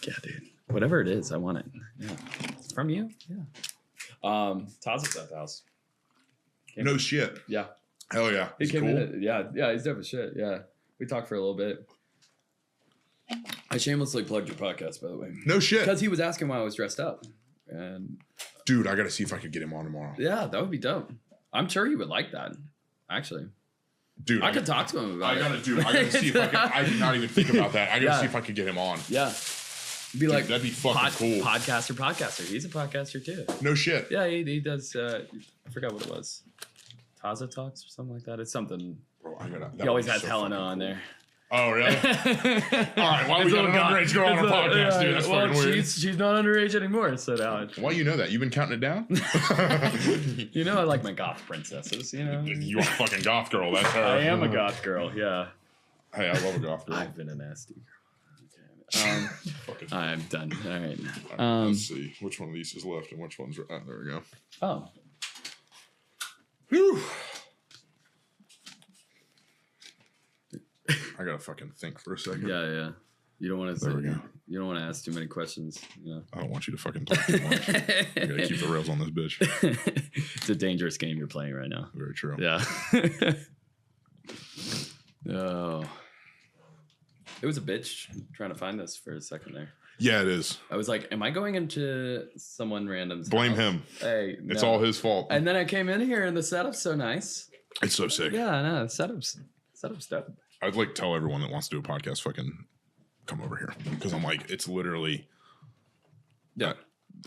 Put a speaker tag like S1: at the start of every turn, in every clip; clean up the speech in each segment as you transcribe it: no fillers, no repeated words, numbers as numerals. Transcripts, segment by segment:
S1: Yeah, dude. Whatever it is, I want it. Yeah. From you? Yeah. Taz at that house.
S2: No shit.
S1: Yeah.
S2: Hell yeah.
S1: He came in. Yeah, he's dope as shit. Yeah. We talked for a little bit. I shamelessly plugged your podcast, by the way.
S2: No shit.
S1: Because he was asking why I was dressed up. And
S2: dude, I got to see if I could get him on tomorrow.
S1: Yeah, that would be dope. I'm sure he would like that, actually.
S2: Dude,
S1: I could talk to him about it.
S2: I gotta see if I can. I did not even think about that. I gotta see if I could get him on.
S1: Yeah. Be like,
S2: that'd be fucking cool.
S1: Podcaster. He's a podcaster too.
S2: No shit.
S1: Yeah, he does. I forgot what it was. Taza Talks or something like that. It's something.
S2: Bro,
S1: he always has Helena on there.
S2: Oh, really? All right. Why we got an underage girl on our podcast, dude? That's fucking weird.
S1: She's not underage anymore, so now.
S2: Why you know that? You've been counting it down?
S1: You know I like my goth princesses, you know?
S2: You're a fucking goth girl. That's her.
S1: I am a goth girl, yeah.
S2: Hey, I love a goth girl.
S1: I've been a nasty girl. Okay. I'm done. All right.
S2: Let's see. Which one of these is left and which one's right? Oh, there we go.
S1: Oh.
S2: Whew. I gotta fucking think for a second.
S1: Yeah. You don't want to. You don't want to ask too many questions. You know?
S2: I don't want you to fucking talk too much. I gotta keep the rails on this bitch.
S1: It's a dangerous game you're playing right now.
S2: Very true.
S1: Yeah. Oh. It was a bitch trying to find this for a second there.
S2: Yeah, it is.
S1: I was like, am I going into someone random's
S2: Blame
S1: house?
S2: him.
S1: Hey,
S2: it's all his fault.
S1: And then I came in here and the setup's so nice.
S2: It's so sick.
S1: Yeah, I know. Setup's dope.
S2: I'd like to tell everyone that wants to do a podcast, fucking come over here. Because I'm like, it's literally,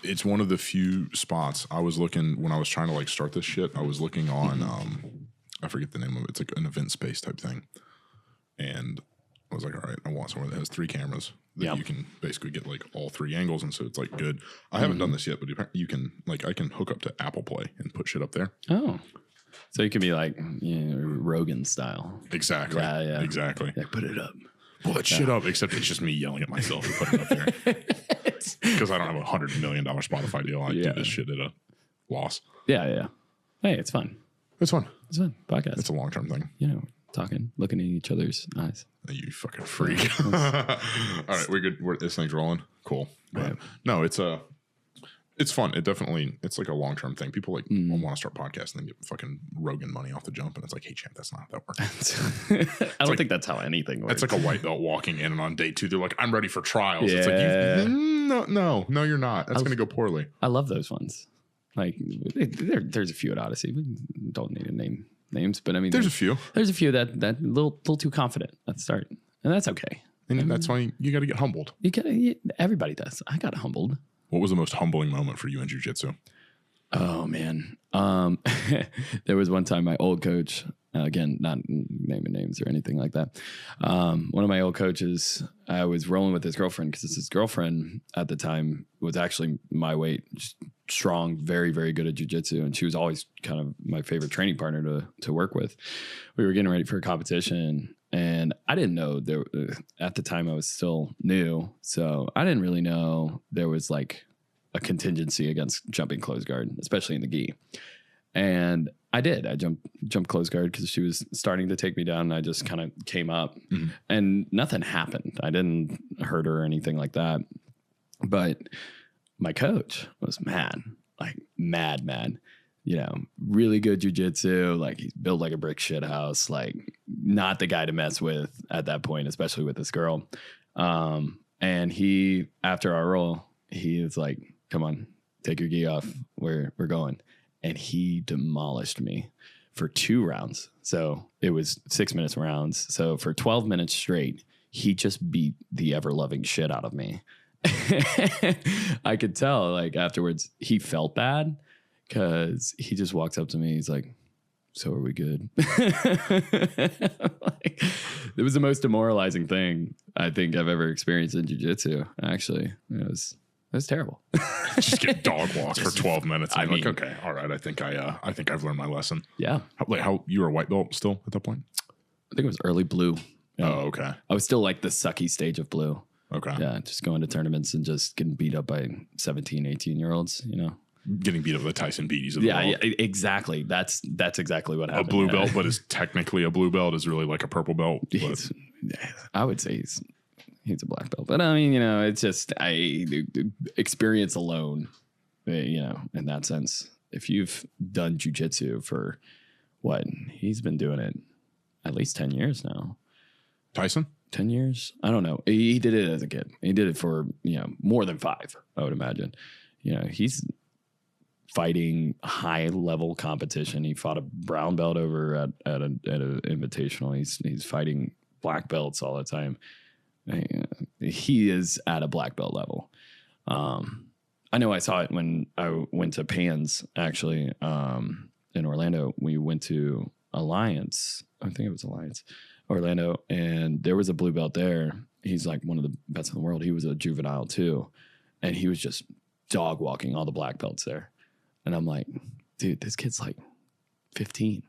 S2: it's one of the few spots I was looking, when I was trying to like start this shit, I was looking on, I forget the name of it. It's like an event space type thing. And I was like, all right, I want somewhere that has 3 cameras that you can basically get like all 3 angles. And so it's like good. I haven't done this yet, but you can like, I can hook up to Apple Play and put shit up there.
S1: Oh. So you could be like, Rogan style.
S2: Exactly.
S1: Yeah.
S2: Exactly.
S1: Yeah, put it up.
S2: Pull that shit up, except it's just me yelling at myself and putting it up there. Because I don't have $100 million Spotify deal. I do this shit at a loss.
S1: Yeah. Hey, it's fun.
S2: It's fun.
S1: It's fun. Podcast.
S2: It's a long-term thing.
S1: You know, talking, looking in each other's eyes.
S2: You fucking freak. All right, we're good. This thing's rolling. Cool. Right. No, it's fun. It's like a long-term thing. People like want to start podcasts and then get fucking Rogan money off the jump. And it's like, hey, champ, that's not how that works.
S1: I don't think that's how anything works.
S2: It's like a white belt walking in and on day 2, they're like, I'm ready for trials. Yeah. It's like, no, you're not. That's going to go poorly.
S1: I love those ones. Like there's a few at Odyssey. We don't need to name names, but I mean,
S2: there's a few
S1: that little too confident at the start. And that's okay.
S2: And that's why you got to get humbled.
S1: Everybody does. I got humbled.
S2: What was the most humbling moment for you in jiu-jitsu?
S1: Oh, man. There was one time my old coach, again, not naming names or anything like that. One of my old coaches, I was rolling with his girlfriend because his girlfriend at the time was actually my weight, strong, very, very good at jiu-jitsu. And she was always kind of my favorite training partner to work with. We were getting ready for a competition. And I didn't know at the time I was still new. So I didn't really know there was like a contingency against jumping close guard, especially in the gi. And I did. I jumped close guard because she was starting to take me down. And I just kind of came up and nothing happened. I didn't hurt her or anything like that. But my coach was mad. You know, really good jiu-jitsu, like he's built like a brick shit house, like not the guy to mess with at that point, especially with this girl. And he, after our roll, he was like, come on, take your gi off. We're going. And he demolished me for 2 rounds. So it was 6 minutes rounds. So for 12 minutes straight, he just beat the ever-loving shit out of me. I could tell, like, afterwards, he felt bad. Because he just walks up to me. He's like, so are we good? It was the most demoralizing thing I think I've ever experienced in jiu-jitsu, actually. It was terrible.
S2: Just get dog walked for 12 minutes. I'm like, okay, all right. I think I've learned my lesson.
S1: Yeah.
S2: How you were a white belt still at that point?
S1: I think it was early blue.
S2: You know? Oh, okay.
S1: I was still like the sucky stage of blue.
S2: Okay.
S1: Yeah, just going to tournaments and just getting beat up by 17, 18-year-olds, you know.
S2: Getting beat up with the Tyson Beaties of the world.
S1: Yeah, exactly. That's exactly what happened.
S2: A blue belt, but is technically a blue belt, is really like a purple belt.
S1: I would say he's a black belt. But I mean, you know, it's just experience alone, you know, in that sense. If you've done jiu-jitsu for what, he's been doing it at least 10 years now.
S2: Tyson?
S1: 10 years? I don't know. He did it as a kid. He did it for, you know, more than 5, I would imagine. You know, he's fighting high level competition. He fought a brown belt over at an invitational. He's fighting black belts all the time. He is at a black belt level. I know I saw it when I went to Pans, actually, in Orlando. We went to Alliance. I think it was Alliance, Orlando. And there was a blue belt there. He's like one of the best in the world. He was a juvenile too. And he was just dog walking all the black belts there. And I'm like, dude, this kid's like 15.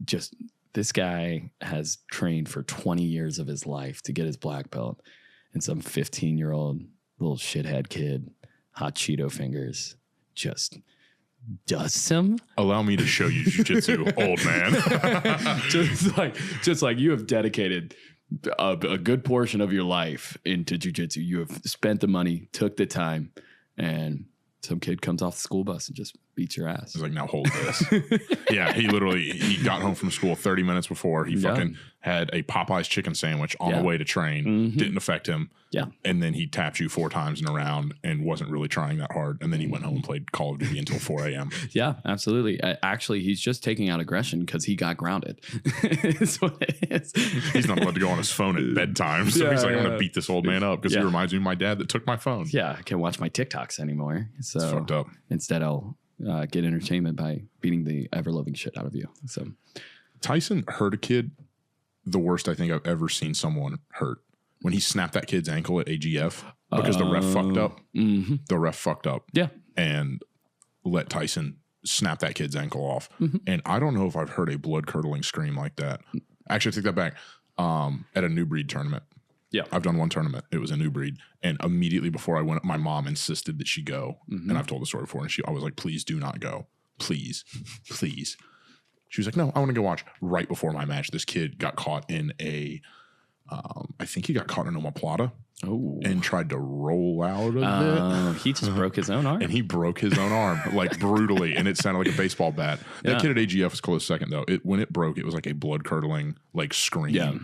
S1: Just this guy has trained for 20 years of his life to get his black belt. And some 15-year-old little shithead kid, hot Cheeto fingers, just dusts him.
S2: Allow me to show you jiu-jitsu, old man.
S1: just like you have dedicated a good portion of your life into jiu-jitsu. You have spent the money, took the time, and some kid comes off the school bus and just beats your ass.
S2: He's like, now hold this. Yeah, he got home from school 30 minutes before. He fucking had a Popeye's chicken sandwich on the way to train. Mm-hmm. Didn't affect him. Yeah. And then he tapped you 4 times in a round and wasn't really trying that hard. And then he went home and played Call of Duty until 4 a.m.
S1: Yeah, absolutely. Actually, he's just taking out aggression because he got grounded. That's what it is.
S2: He's not allowed to go on his phone at bedtime. So he's like, I'm going to beat this old man up because he reminds me of my dad that took my phone.
S1: Yeah, I can't watch my TikToks anymore. So
S2: it's fucked up.
S1: Instead, I'll get entertainment by beating the ever-loving shit out of you. So
S2: Tyson hurt a kid the worst I think I've ever seen someone hurt. When he snapped that kid's ankle at AGF because the ref fucked up. Mm-hmm. The ref fucked up.
S1: Yeah.
S2: And let Tyson snap that kid's ankle off. Mm-hmm. And I don't know if I've heard a blood-curdling scream like that. Actually, I take that back. At a new breed tournament. Yeah. I've done one tournament. It was a new breed. And immediately before I went, my mom insisted that she go. Mm-hmm. And I've told the story before. And I was like, please do not go. Please. Please. She was like, no, I want to go watch. Right before my match, this kid got caught in I think he got caught in an omoplata. Oh. And tried to roll out of it.
S1: He just broke his own arm.
S2: And he broke his own arm, like brutally. And it sounded like a baseball bat. That kid at AGF was close second, though. When it broke, it was like a blood-curdling, like, scream.
S1: Yeah.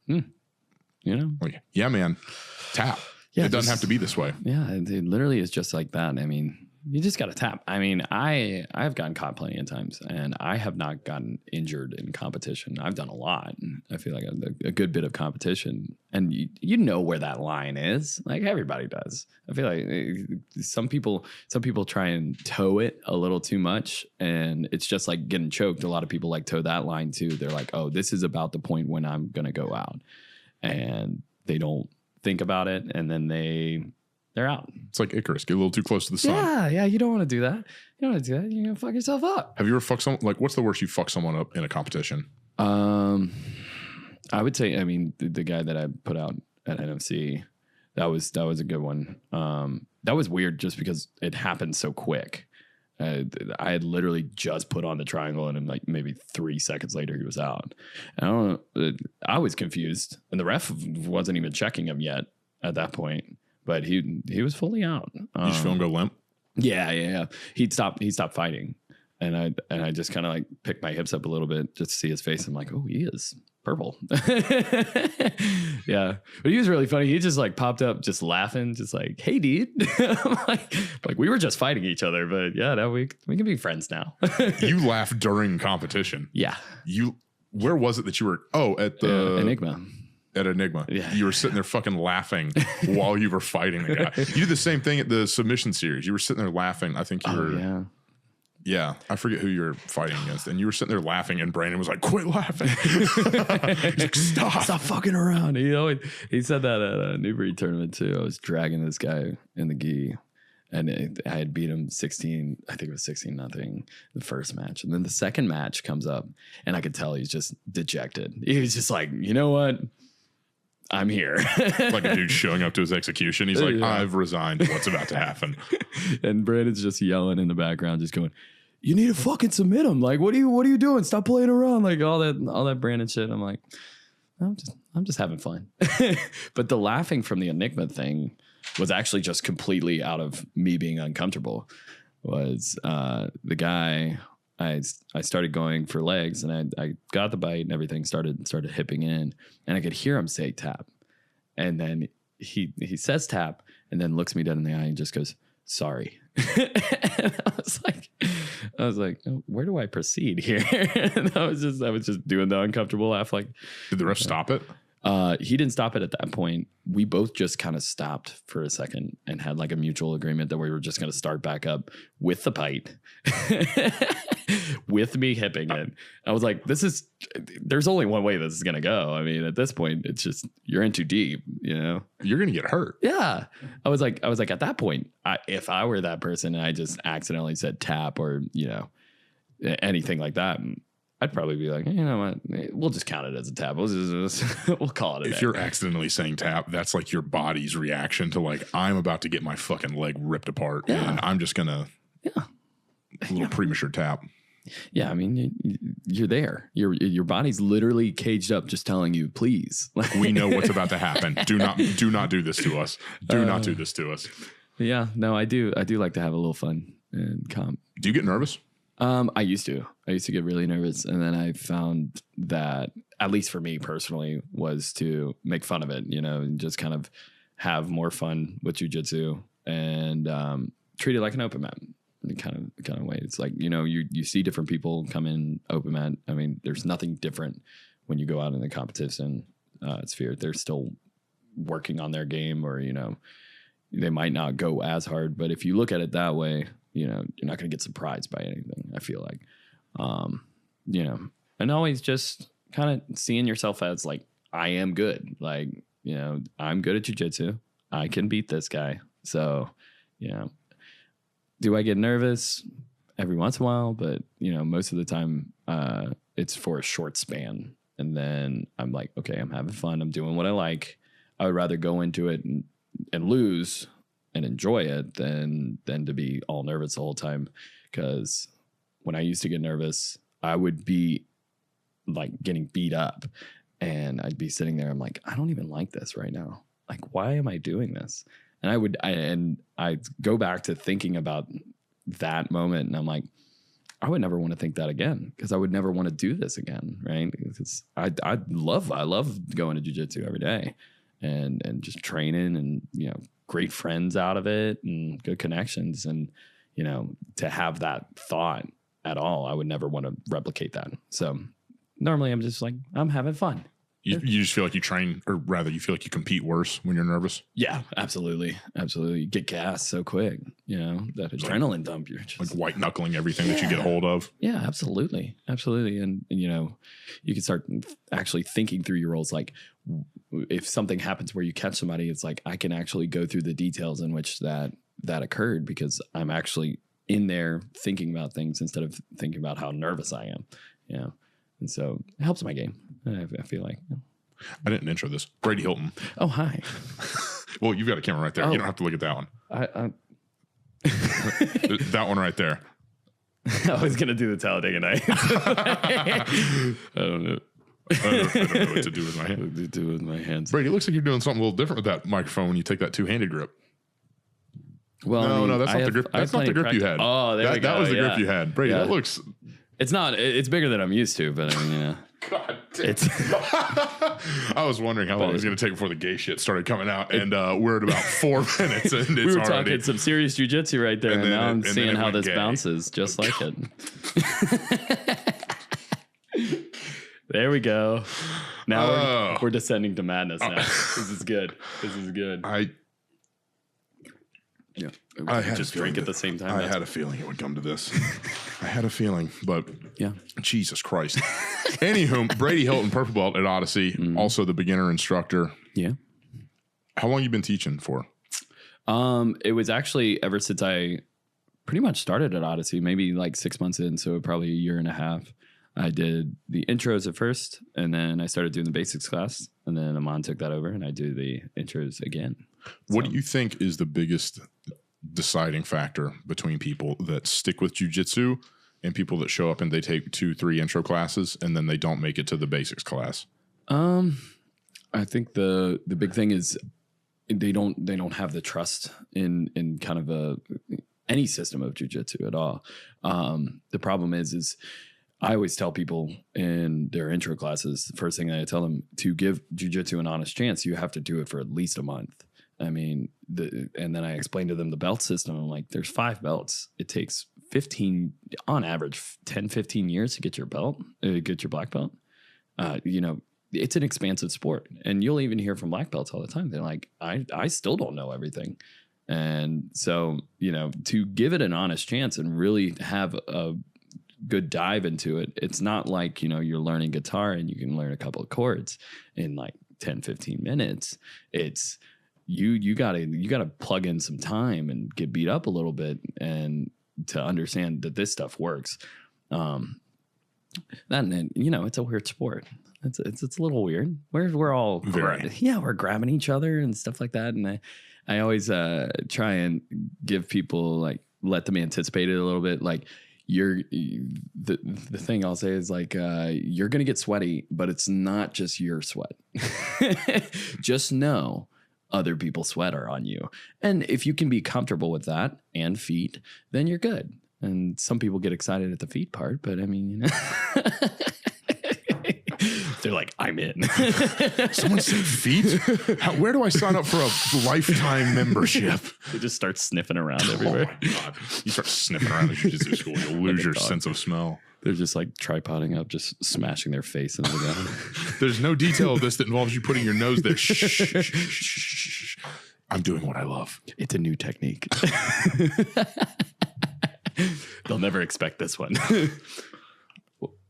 S1: You know?
S2: Like, yeah, man. Tap. Yeah, it doesn't have to be this way.
S1: Yeah, it literally is just like that. I mean, you just got to tap. I mean, I've gotten caught plenty of times, and I have not gotten injured in competition. I've done a lot. I feel like a good bit of competition, and you know where that line is. Like everybody does. I feel like some people try and toe it a little too much, and it's just like getting choked. A lot of people like toe that line too. They're like, oh, this is about the point when I'm gonna go out, and they don't think about it, and then they're out.
S2: It's like Icarus. Get a little too close to the sun.
S1: Yeah. You don't want to do that. You don't want to do that. You're going to fuck yourself up.
S2: Have you ever fucked someone? Like, what's the worst you fuck someone up in a competition?
S1: I would say, I mean, the guy that I put out at NFC, that was a good one. That was weird just because it happened so quick. I had literally just put on the triangle, and like maybe 3 seconds later he was out. And I don't know. I was confused, and the ref wasn't even checking him yet at that point. But he was fully out.
S2: You just feel him go limp?
S1: Yeah. He stopped fighting. And I just kind of like picked my hips up a little bit just to see his face. I'm like, oh, he is purple. Yeah. But he was really funny. He just like popped up just laughing, just like, hey, dude. I'm like we were just fighting each other, but yeah, now we can be friends now.
S2: You laughed during competition.
S1: Yeah.
S2: Where was it that you were? Oh, at the
S1: Enigma.
S2: At Enigma. Yeah. You were sitting there fucking laughing while you were fighting the guy. You did the same thing at the submission series. You were sitting there laughing. I think you were. Yeah. I forget who you were fighting against. And you were sitting there laughing, and Brandon was like, quit laughing. He's like, stop
S1: fucking around. He said that at a New Breed tournament too. I was dragging this guy in the gi, and I had beat him 16. I think it was 16-0 the first match. And then the second match comes up, and I could tell he's just dejected. He was just like, you know what? I'm here.
S2: Like a dude showing up to his execution. He's like, I've resigned. What's about to happen?
S1: And Brandon's just yelling in the background, just going, you need to fucking submit him. Like, what are you doing? Stop playing around. Like all that Brandon shit. I'm like, I'm just having fun. But the laughing from the Enigma thing was actually just completely out of me being uncomfortable. Was the guy I started going for legs, and I got the bite and everything, started hipping in, and I could hear him say tap, and then he says tap, and then looks me dead in the eye and just goes, sorry. And I was like, oh, where do I proceed here? And I was just doing the uncomfortable laugh. Like,
S2: did the ref stop it?
S1: He didn't stop it at that point. We both just kind of stopped for a second and had like a mutual agreement that we were just going to start back up with the bite, with me hipping it. I was like, there's only one way this is going to go. I mean, at this point, it's just, you're in too deep, you know?
S2: You're going to get hurt.
S1: Yeah. I was like, at that point, if I were that person and I just accidentally said tap or, you know, anything like that, I'd probably be like, you know what, we'll just count it as a tap. We'll call it a day.
S2: If you're accidentally saying tap, that's like your body's reaction to like, I'm about to get my fucking leg ripped apart. Yeah. And I'm just going to, a little premature tap.
S1: Yeah. I mean, you're there. Your body's literally caged up just telling you, please.
S2: We know what's about to happen. Do not do this to us. Do not do this to us.
S1: Yeah. No, I do like to have a little fun and calm.
S2: Do you get nervous?
S1: I used to get really nervous, and then I found that, at least for me personally, was to make fun of it, you know, and just kind of have more fun with jiu-jitsu and treat it like an open mat in kind of way. It's like, you know, you see different people come in open mat. I mean, there's nothing different when you go out in the competition sphere. They're still working on their game, or, you know, they might not go as hard, but if you look at it that way, you know, you're not going to get surprised by anything, I feel like. You know, and always just kind of seeing yourself as like, I am good. Like, you know, I'm good at jiu-jitsu. I can beat this guy. So, you know, do I get nervous every once in a while? But, you know, most of the time it's for a short span. And then I'm like, okay, I'm having fun. I'm doing what I like. I would rather go into it and lose and enjoy it than to be all nervous the whole time. Because when I used to get nervous, I would be like getting beat up, and I'd be sitting there. I'm like, I don't even like this right now. Like, why am I doing this? And I'd go back to thinking about that moment, and I'm like, I would never want to think that again, because I would never want to do this again, right? Because I love going to jiu-jitsu every day and just training, and, you know, great friends out of it and good connections. And, you know, to have that thought at all, I would never want to replicate that. So normally I'm just like, I'm having fun.
S2: You just feel like you train, or rather you feel like you compete worse when you're nervous?
S1: Yeah, absolutely. Absolutely. You get gassed so quick, you know, that adrenaline dump. You're just
S2: like white knuckling everything that you get hold of.
S1: Yeah, absolutely. Absolutely. And, you know, you can start actually thinking through your roles. Like, if something happens where you catch somebody, it's like, I can actually go through the details in which that occurred, because I'm actually in there thinking about things instead of thinking about how nervous I am. You know? And so it helps my game. I feel like.
S2: I didn't intro this. Brady Hylton.
S1: Oh, hi.
S2: Well, you've got a camera right there. You don't have to look at that one. That one right there.
S1: I was going to do the Talladega Night. I don't know.
S2: I don't know what to do with my hands.
S1: What to do with my hands.
S2: Brady, it looks like you're doing something a little different with that microphone when you take that two-handed grip.
S1: Well,
S2: no, that's not the grip. That's not the grip you had.
S1: Oh, there we go.
S2: That was the grip you had, Brady. That looks.
S1: It's not. It's bigger than I'm used to, but I mean, yeah.
S2: God damn. I was wondering how long it was going to take before the gay shit started coming out, and we're at about 4 minutes, and it's
S1: we were talking some serious jiu-jitsu right there, and now I'm seeing how this bounces just like it. There we go. Now we're descending to madness now. This is good. Yeah,
S2: I had
S1: just drink at the same time.
S2: I had a feeling it would come to this. I had a feeling, but
S1: yeah,
S2: Jesus Christ. Anywho, Brady Hylton, purple belt at Odyssey, also the beginner instructor.
S1: Yeah.
S2: How long you been teaching for?
S1: It was actually ever since I pretty much started at Odyssey, maybe like 6 months in, so probably a year and a half. I did the intros at first, and then I started doing the basics class, and then Amon took that over, and I do the intros again.
S2: What do you think is the biggest deciding factor between people that stick with jiu-jitsu and people that show up and they take 2-3 intro classes and then they don't make it to the basics class?
S1: I think the big thing is they don't have the trust in kind of any system of jiu-jitsu at all. The problem is I always tell people in their intro classes, the first thing that I tell them, to give jiu-jitsu an honest chance, you have to do it for at least a month. I mean, and then I explain to them the belt system. I'm like, there's 5 belts. It takes 15, on average, 10, 15 years to get your belt, get your black belt. It's an expansive sport. And you'll even hear from black belts all the time. They're like, I still don't know everything. And so, to give it an honest chance and really have a good dive into it, it's not like, you're learning guitar and you can learn a couple of chords in like 10, 15 minutes. It's you gotta plug in some time and get beat up a little bit and to understand that this stuff works. It's a weird sport. It's a little weird. We're all we're grabbing each other and stuff like that. And I always try and give people, like, let them anticipate it a little bit. Like, the thing I'll say is, like, you're gonna get sweaty, but it's not just your sweat. Just know other people's sweat are on you. And if you can be comfortable with that and feet, then you're good. And some people get excited at the feet part, but I mean, they're like, I'm in.
S2: Someone said feet? Where do I sign up for a lifetime membership?
S1: They just start sniffing around everywhere.
S2: Oh my God. You start sniffing around the jiu-jitsu school, you'll lose your sense of smell.
S1: They're just like tripoding up, just smashing their face into the ground.
S2: There's no detail of this that involves you putting your nose there. Shh. I'm doing what I love.
S1: It's a new technique. They'll never expect this one.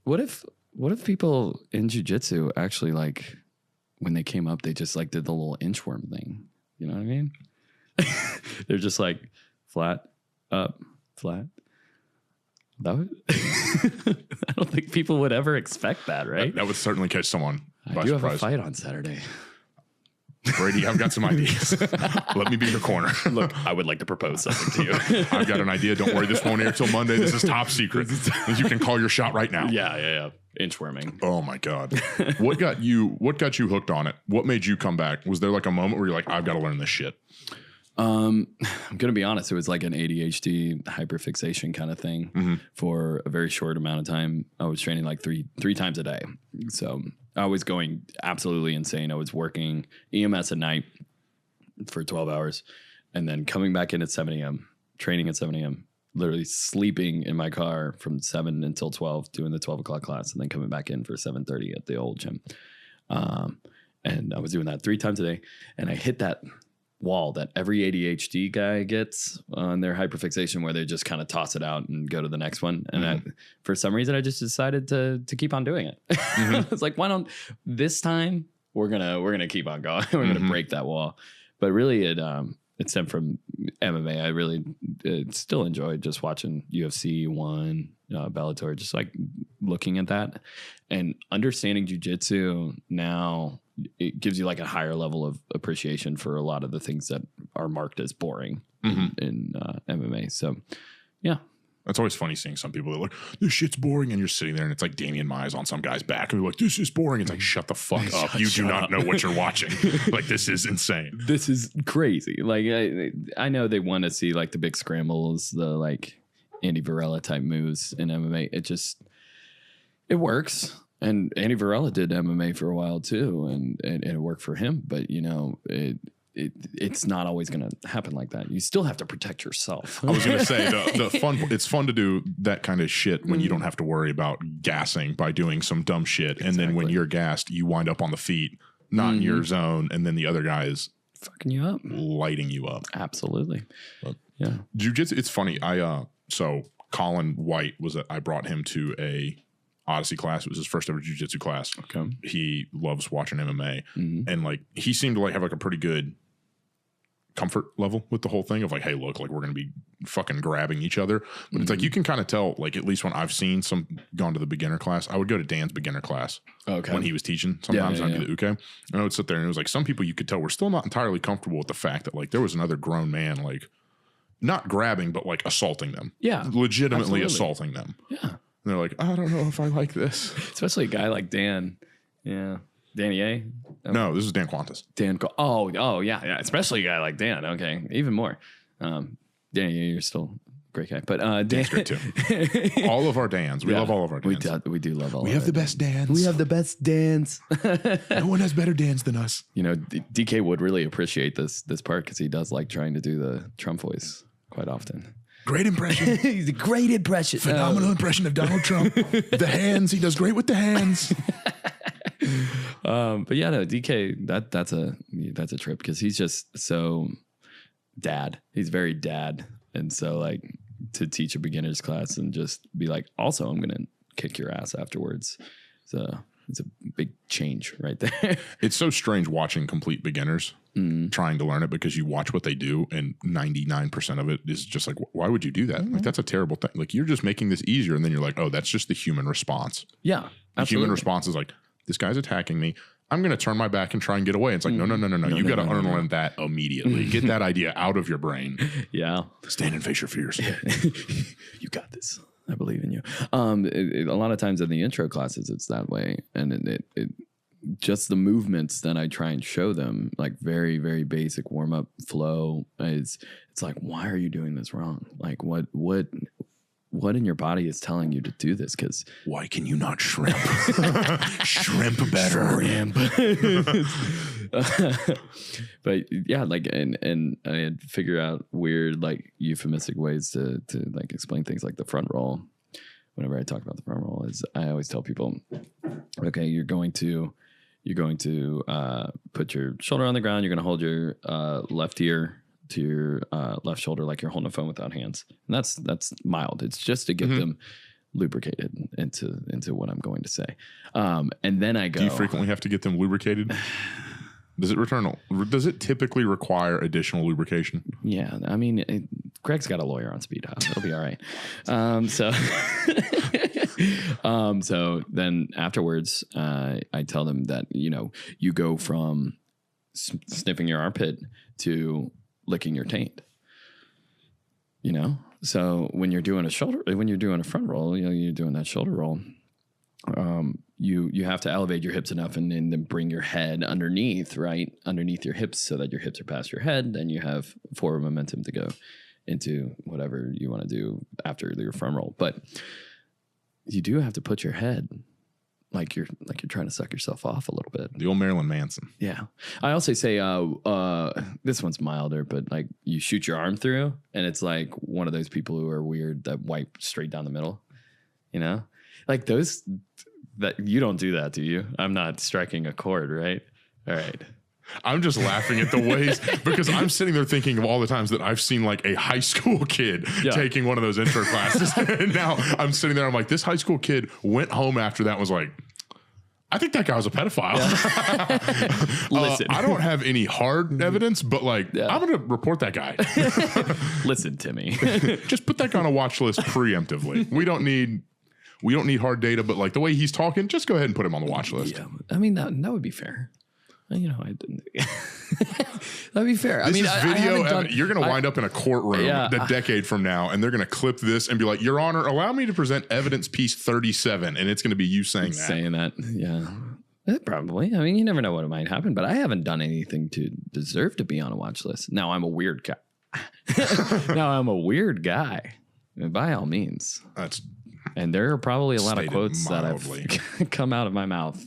S1: What if people in jiu-jitsu actually, like, when they came up, they just like did the little inchworm thing? You know what I mean? They're just like flat, up, flat. I don't think people would ever expect that, right?
S2: That would certainly catch someone by surprise.
S1: Have a fight on Saturday.
S2: Brady, I've got some ideas. Let me be your corner.
S1: Look, I would like to propose something to you.
S2: I've got an idea. Don't worry, this won't air till Monday. This is top secret. You can call your shot right now.
S1: Yeah. Inchworming.
S2: Oh my God. What got you hooked on it? What made you come back? Was there like a moment where you're like, I've got to learn this shit?
S1: I'm going to be honest. It was like an ADHD hyperfixation kind of thing for a very short amount of time. I was training like three times a day. So I was going absolutely insane. I was working EMS at night for 12 hours and then coming back in at 7 a.m., training at 7 a.m., literally sleeping in my car from 7 until 12, doing the 12 o'clock class, and then coming back in for 7:30 at the old gym. And I was doing that 3 times a day. And I hit that wall that every ADHD guy gets on their hyperfixation, where they just kind of toss it out and go to the next one. And for some reason, I just decided to keep on doing it. It's like, why don't this time we're gonna keep on going. We're gonna break that wall. But really, it stemmed from MMA. I really still enjoyed just watching UFC 1, Bellator, just like looking at that and understanding jiu-jitsu now. It gives you like a higher level of appreciation for a lot of the things that are marked as boring in MMA. So, yeah.
S2: It's always funny seeing some people that are like, this shit's boring. And you're sitting there and it's like Damian Mai's on some guy's back. And they're like, this is boring. It's like, shut the fuck up. You do not know what you're watching. Like, this is insane.
S1: This is crazy. Like, I know they want to see like the big scrambles, the like Andy Varela type moves in MMA. It works. And Andy Varela did MMA for a while too, and it worked for him. But it's not always going to happen like that. You still have to protect yourself.
S2: I was going to say the fun. It's fun to do that kind of shit when you don't have to worry about gassing by doing some dumb shit, and then when you're gassed, you wind up on the feet, not in your zone, and then the other guy is
S1: fucking you up,
S2: lighting you up.
S1: Absolutely.
S2: But
S1: yeah,
S2: jiu-jitsu. It's funny. So Colin White I brought him to a Odyssey class. It was his first ever jiu-jitsu class.
S1: Okay.
S2: He loves watching MMA. And like, he seemed to like have like a pretty good comfort level with the whole thing of like, hey, look, like we're going to be fucking grabbing each other. But it's like, you can kind of tell, like, at least when I've gone to the beginner class, I would go to Dan's beginner class when he was teaching sometimes. I'd be the uke. And I would sit there and it was like, some people you could tell were still not entirely comfortable with the fact that like there was another grown man, like not grabbing, but like assaulting them.
S1: Yeah.
S2: Legitimately assaulting them.
S1: Yeah.
S2: And they're like, I don't know if I like this.
S1: Especially a guy like Dan. Yeah. Danny A?
S2: No, this is Dan Quantas.
S1: Oh, yeah. Especially a guy like Dan. Okay. Even more. Danny A, you're still a great guy. But
S2: Dan's great too. All of our Dans. We love all of our Dans.
S1: We do love all of
S2: We have the best Dans.
S1: We have the best Dans.
S2: No one has better Dans than us.
S1: You know, DK would really appreciate this part because he does like trying to do the Trump voice quite often.
S2: Great impression.
S1: He's a great impression.
S2: Phenomenal impression of Donald Trump. The hands. He does great with the hands.
S1: But yeah, no, DK, that's a trip because he's just so dad. He's very dad. And so like to teach a beginner's class and just be like, also, I'm going to kick your ass afterwards. So it's a big change right there. It's
S2: so strange watching complete beginners trying to learn it because you watch what they do and 99% of it is just like, why would you do that? Like, that's a terrible thing. Like, you're just making this easier. And then you're like, oh, that's just the human response.
S1: Yeah.
S2: The human response is like, this guy's attacking me. I'm going to turn my back and try and get away. It's like, no. You got to unlearn that immediately. Get that idea out of your brain.
S1: Yeah.
S2: Stand and face your fears.
S1: You got this. I believe in you. A lot of times in the intro classes, it's that way. And it just the movements that I try and show them, like very, very basic warm up flow. It's like, why are you doing this wrong? Like what in your body is telling you to do this? Because
S2: why can you not shrimp? Shrimp better. Shrimp.
S1: But yeah, like and I had to figure out weird like euphemistic ways to like explain things like the front roll. Whenever I talk about the front roll, is I always tell people, okay, you're going to put your shoulder on the ground. You're going to hold your left ear to your left shoulder like you're holding a phone without hands. And that's mild. It's just to get them lubricated into what I'm going to say. And then I go.
S2: Do you frequently have to get them lubricated? Does it typically require additional lubrication?
S1: Yeah. I mean, Greg's got a lawyer on speed dial. It'll be all right. So then afterwards, I tell them that, you go from sniffing your armpit to licking your taint, So when you're doing a front roll, you're doing that shoulder roll. You have to elevate your hips enough and then bring your head underneath your hips so that your hips are past your head. Then you have forward momentum to go into whatever you want to do after your front roll. But you do have to put your head like you're trying to suck yourself off a little bit.
S2: The old Marilyn Manson.
S1: Yeah. I also say, this one's milder, but like you shoot your arm through and it's like one of those people who are weird that wipe straight down the middle, like those that you don't do that, do you? I'm not striking a chord, right? All right.
S2: I'm just laughing at the ways because I'm sitting there thinking of all the times that I've seen like a high school kid taking one of those intro classes. And now I'm sitting there. I'm like, this high school kid went home after that and was like, I think that guy was a pedophile. Yeah. Listen, I don't have any hard evidence, but like, I'm going to report that guy.
S1: Listen, Timmy,
S2: just put that guy on a watch list preemptively. We don't need hard data, but like the way he's talking, just go ahead and put him on the watch list.
S1: Yeah. I mean, that would be fair. I didn't. That'd be fair.
S2: This is video. You're going to wind up in a courtroom a decade from now, and they're going to clip this and be like, Your Honor, allow me to present evidence piece 37. And it's going to be you saying that.
S1: Yeah. Probably. I mean, you never know what might happen, but I haven't done anything to deserve to be on a watch list. Now I'm a weird guy. By all means. And there are probably a lot of quotes mildly. That have come out of my mouth.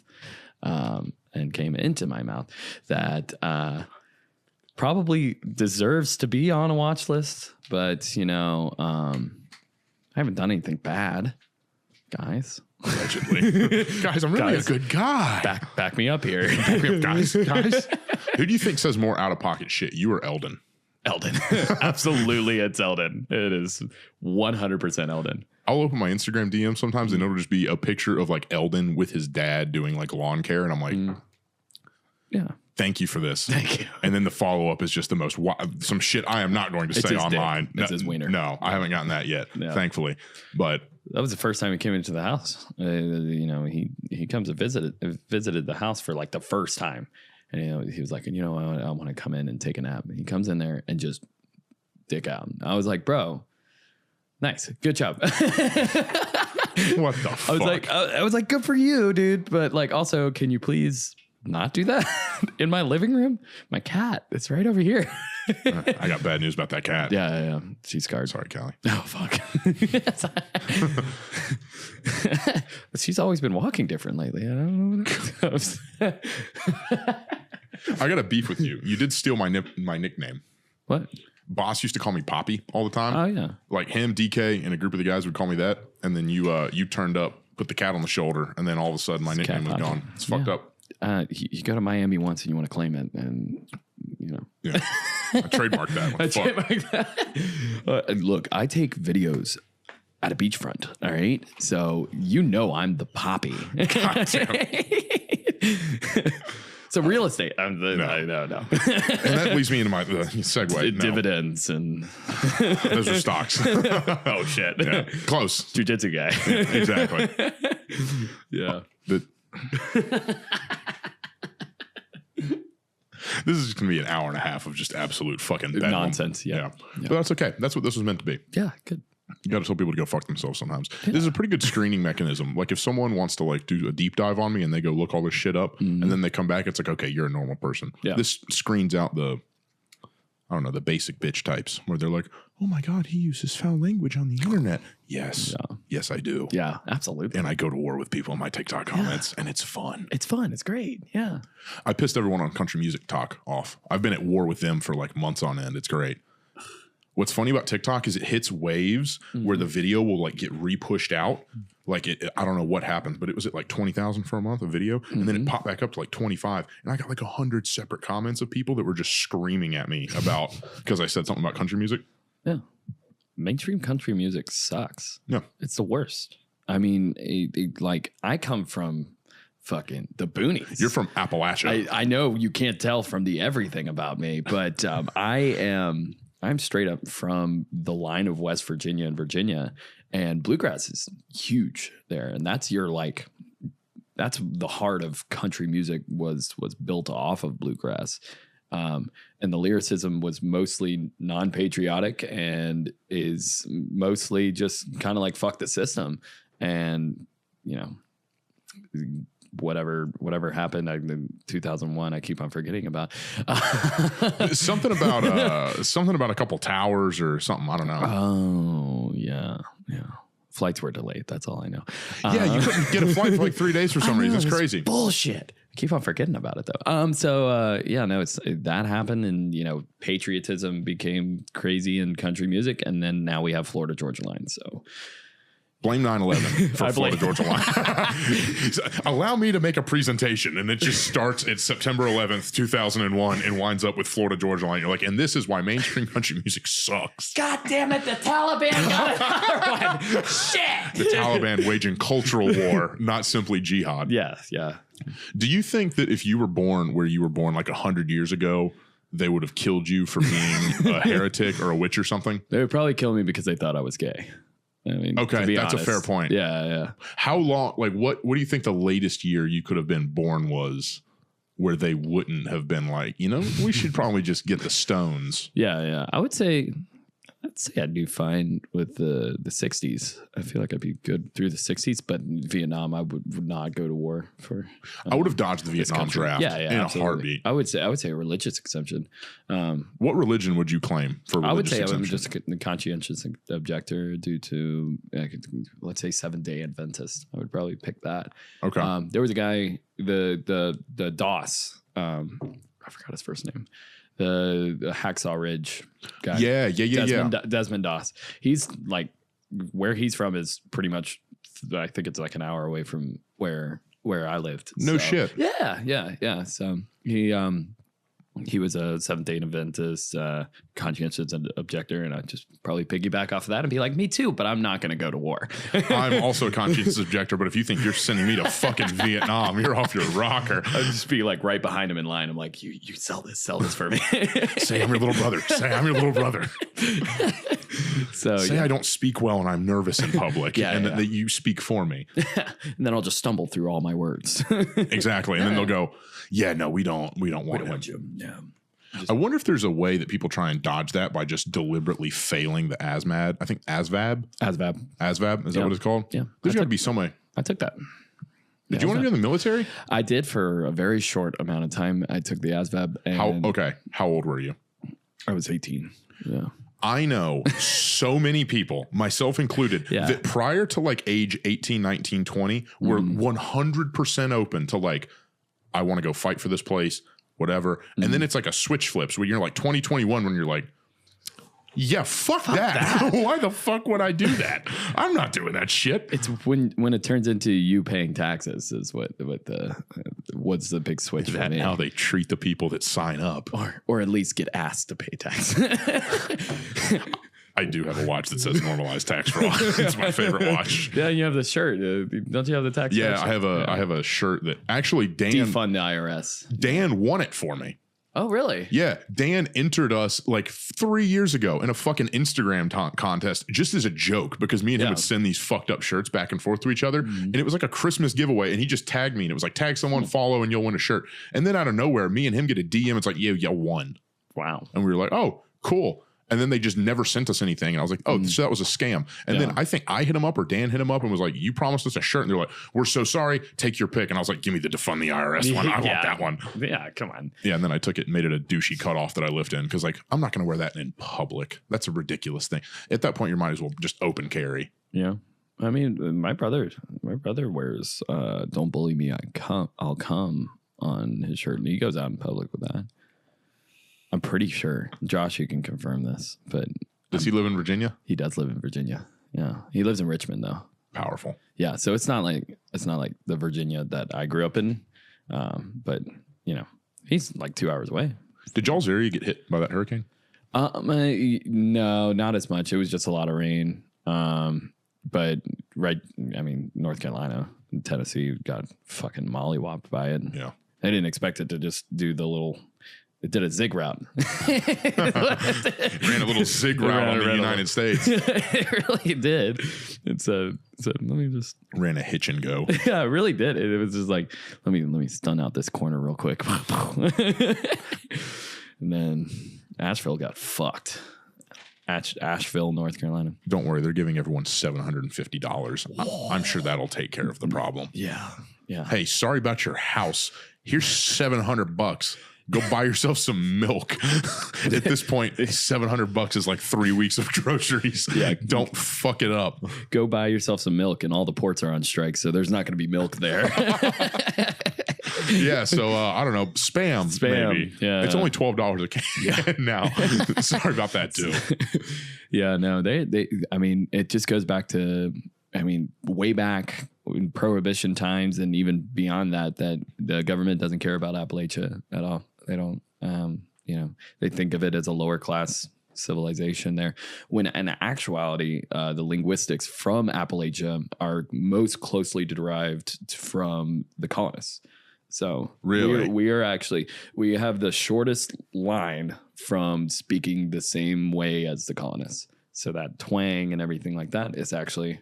S1: And came into my mouth that probably deserves to be on a watch list. But, I haven't done anything bad, guys.
S2: Allegedly. Guys, I'm really a good guy.
S1: Back me up here.
S2: Back me up, guys. Who do you think says more out-of-pocket shit, you or Eldon?
S1: Eldon. Absolutely, it's Eldon. It is 100% Eldon.
S2: I'll open my Instagram DM sometimes and it'll just be a picture of like Eldon with his dad doing like lawn care. And I'm like, yeah, thank you for this.
S1: Thank you.
S2: And then the follow up is just the most some shit I am not going to say online.
S1: It's his wiener.
S2: No, I haven't gotten that yet, thankfully. But
S1: that was the first time he came into the house. He comes and visited the house for like the first time. And he was like, I want to come in and take a nap. And he comes in there and just dick out. I was like, bro. Nice. Good job.
S2: What the fuck?
S1: I was like, good for you, dude. But like, also, can you please not do that in my living room? My cat, it's right over here.
S2: I got bad news about that cat.
S1: Yeah. She's scarred.
S2: Sorry, Callie.
S1: Oh, fuck. She's always been walking different lately. I don't know what it is.
S2: I got a beef with you. You did steal my nickname.
S1: What?
S2: Boss used to call me Papi all the time.
S1: Oh, yeah.
S2: Like him, DK, and a group of the guys would call me that. And then you turned up, put the cat on the shoulder, and then all of a sudden my nickname was gone. It's fucked up.
S1: You go to Miami once and you want to claim it, and you know.
S2: Yeah. I trademarked that one.
S1: Look, I take videos at a beachfront. All right, so you know I'm the Papi. So real estate. No.
S2: And that leads me into my segue.
S1: Dividends and
S2: those are stocks.
S1: Oh shit.
S2: Yeah. Close.
S1: Jiu Jitsu guy.
S2: Exactly.
S1: Yeah.
S2: This is going to be an hour and a half of just absolute fucking
S1: nonsense. Yeah.
S2: But that's okay. That's what this was meant to be.
S1: Yeah. Good.
S2: You got to tell people to go fuck themselves sometimes. Yeah. This is a pretty good screening mechanism. Like if someone wants to like do a deep dive on me and they go look all this shit up and then they come back, it's like, okay, you're a normal person.
S1: Yeah.
S2: This screens out the basic bitch types where they're like, oh my God, he uses foul language on the internet. Yes. Yeah. Yes, I do.
S1: Yeah, absolutely.
S2: And I go to war with people in my TikTok comments and it's fun.
S1: It's fun. It's great. Yeah.
S2: I pissed everyone on country music talk off. I've been at war with them for like months on end. It's great. What's funny about TikTok is it hits waves where the video will like get re-pushed out. Like I don't know what happens, but it was at like 20,000 for a month of video. And then it popped back up to like 25. And I got like 100 separate comments of people that were just screaming at me about, because I said something about country music.
S1: Yeah. Mainstream country music sucks.
S2: Yeah.
S1: It's the worst. I mean, like I come from fucking the boonies.
S2: You're from Appalachia.
S1: I know you can't tell from the everything about me, but I'm straight up from the line of West Virginia and Virginia, and bluegrass is huge there. And that's that's the heart of country music was built off of bluegrass. And the lyricism was mostly non-patriotic and is mostly just kind of like fuck the system. And, you know, whatever happened in 2001, I keep on forgetting about.
S2: something about a couple towers or something. I don't know.
S1: Oh yeah. Flights were delayed. That's all I know.
S2: Yeah, you couldn't get a flight for like 3 days for some reason. It's crazy.
S1: Bullshit. I keep on forgetting about it though. It's that happened, and you know, patriotism became crazy in country music, and then now we have Florida Georgia Line. So.
S2: Blame 9/11 for Florida Georgia Line. Allow me to make a presentation, and it just starts at September 11th, 2001, and winds up with Florida Georgia Line. You're like, and this is why mainstream country music sucks.
S1: God damn it, the Taliban got another one. Shit.
S2: The Taliban waging cultural war, not simply jihad.
S1: Yeah.
S2: Do you think that if you were born where you were born like 100 years ago, they would have killed you for being a heretic or a witch or something?
S1: They would probably kill me because they thought I was gay. I mean,
S2: okay, that's honest. A fair point.
S1: Yeah.
S2: How long, like what do you think the latest year you could have been born was where they wouldn't have been like, you know, we should probably just get the stones?
S1: Yeah. I'd say I'd do fine with the 60s. I feel like I'd be good through the 60s, but Vietnam, I would not go to war for.
S2: I would have dodged the Vietnam draft in absolutely. A heartbeat.
S1: I would say a religious exemption.
S2: What religion would you claim for religious exemption?
S1: I would just a conscientious objector due to, let's say, 7-day Adventist. I would probably pick that.
S2: Okay.
S1: There was a guy, the DOS. I forgot his first name. The Hacksaw Ridge guy.
S2: Yeah.
S1: Desmond Doss. He's like, where he's from is pretty much, I think it's like an hour away from where I lived.
S2: No shit.
S1: Yeah. So he was a 7th-day Adventist, conscientious objector, and I'd just probably piggyback off of that and be like, me too, but I'm not going to go to war.
S2: I'm also a conscientious objector, but if you think you're sending me to fucking Vietnam, you're off your rocker.
S1: I'd just be like right behind him in line. I'm like, you sell this for me.
S2: Say I'm your little brother. Say
S1: yeah.
S2: I don't speak well and I'm nervous in public, that you speak for me.
S1: And then I'll just stumble through all my words.
S2: Exactly. And then they'll go, yeah, no, we don't want you. Yeah. I wonder if there's a way that people try and dodge that by just deliberately failing the ASVAB. I think ASVAB. Is that what it's called?
S1: Yeah.
S2: There's got to be some way.
S1: I took that.
S2: Did you want to be in the military?
S1: I did for a very short amount of time. I took the ASVAB. And
S2: How old were you?
S1: I was 18. Yeah.
S2: I know so many people, myself included, that prior to like age 18, 19, 20 were 100% open to like, I want to go fight for this place, whatever. And then it's like a switch flips where you're like 2021 when you're like, yeah, fuck that. Why the fuck would I do that? I'm not doing that shit.
S1: It's when it turns into you paying taxes is what's the big switch.
S2: Is that how they treat the people that sign up,
S1: or at least get asked to pay taxes?
S2: I do have a watch that says normalized tax fraud. It's my favorite watch.
S1: Yeah, you have the shirt. Don't you have the tax?
S2: Yeah, I have a shirt that actually
S1: defund the IRS.
S2: Dan won it for me.
S1: Oh, really?
S2: Yeah. Dan entered us like 3 years ago in a fucking Instagram contest just as a joke because me and him would send these fucked up shirts back and forth to each other. And it was like a Christmas giveaway. And he just tagged me and it was like, tag someone, follow, and you'll win a shirt. And then out of nowhere, me and him get a DM. It's like, yeah, you won.
S1: Wow.
S2: And we were like, oh, cool. And then they just never sent us anything. And I was like, oh, so that was a scam. And then I think I hit him up or Dan hit him up and was like, you promised us a shirt. And they're like, we're so sorry. Take your pick. And I was like, give me the defund the IRS one. I want that one.
S1: Yeah, come on.
S2: Yeah. And then I took it and made it a douchey cutoff that I lived in. Cause like, I'm not going to wear that in public. That's a ridiculous thing. At that point, you might as well just open carry.
S1: Yeah. I mean, my brother wears, don't bully me. I'll come on his shirt. And he goes out in public with that. I'm pretty sure. Josh, you can confirm this, but
S2: does he live in Virginia?
S1: He does live in Virginia. Yeah. He lives in Richmond though.
S2: Powerful.
S1: Yeah. So it's not like the Virginia that I grew up in. But you know, he's like 2 hours away.
S2: Did y'all's area get hit by that hurricane?
S1: No, not as much. It was just a lot of rain. But North Carolina and Tennessee got fucking mollywopped by it.
S2: Yeah.
S1: I didn't expect it to just do it did a zig route.
S2: Ran a little zig route on the United States.
S1: It really did. Let me just
S2: ran a hitch and go.
S1: Yeah, it really did. It was just like, let me stun out this corner real quick. And then Asheville got fucked. Asheville, North Carolina.
S2: Don't worry, they're giving everyone $750. I'm sure that'll take care of the problem.
S1: Yeah. Yeah.
S2: Hey, sorry about your house. Here's $700. Go buy yourself some milk. At this point, $700 is like 3 weeks of groceries. Yeah, don't fuck it up.
S1: Go buy yourself some milk, and all the ports are on strike, so there's not going to be milk there.
S2: Yeah, so I don't know, spam maybe. Yeah, it's only $12 a can now. Sorry about that too.
S1: Yeah, no, they. I mean, it just goes back to. I mean, way back in Prohibition times, and even beyond that the government doesn't care about Appalachia at all. They don't, they think of it as a lower class civilization there. When in actuality, the linguistics from Appalachia are most closely derived from the colonists. So
S2: really,
S1: we have the shortest line from speaking the same way as the colonists. So that twang and everything like that is actually.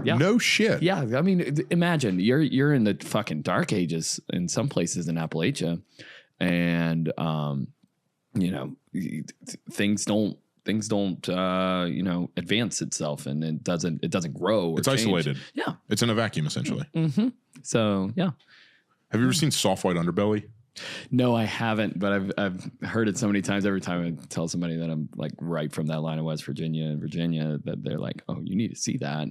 S1: Yeah.
S2: No shit.
S1: Yeah. I mean, imagine you're in the fucking dark ages in some places in Appalachia, and things don't advance itself, and it doesn't grow.
S2: It's
S1: change.
S2: Isolated.
S1: Yeah.
S2: It's in a vacuum essentially.
S1: Mm-hmm. So yeah.
S2: Have you ever seen Soft White Underbelly?
S1: No, I haven't, but I've heard it so many times. Every time I tell somebody that I'm like right from that line of West Virginia, that they're like, "Oh, you need to see that."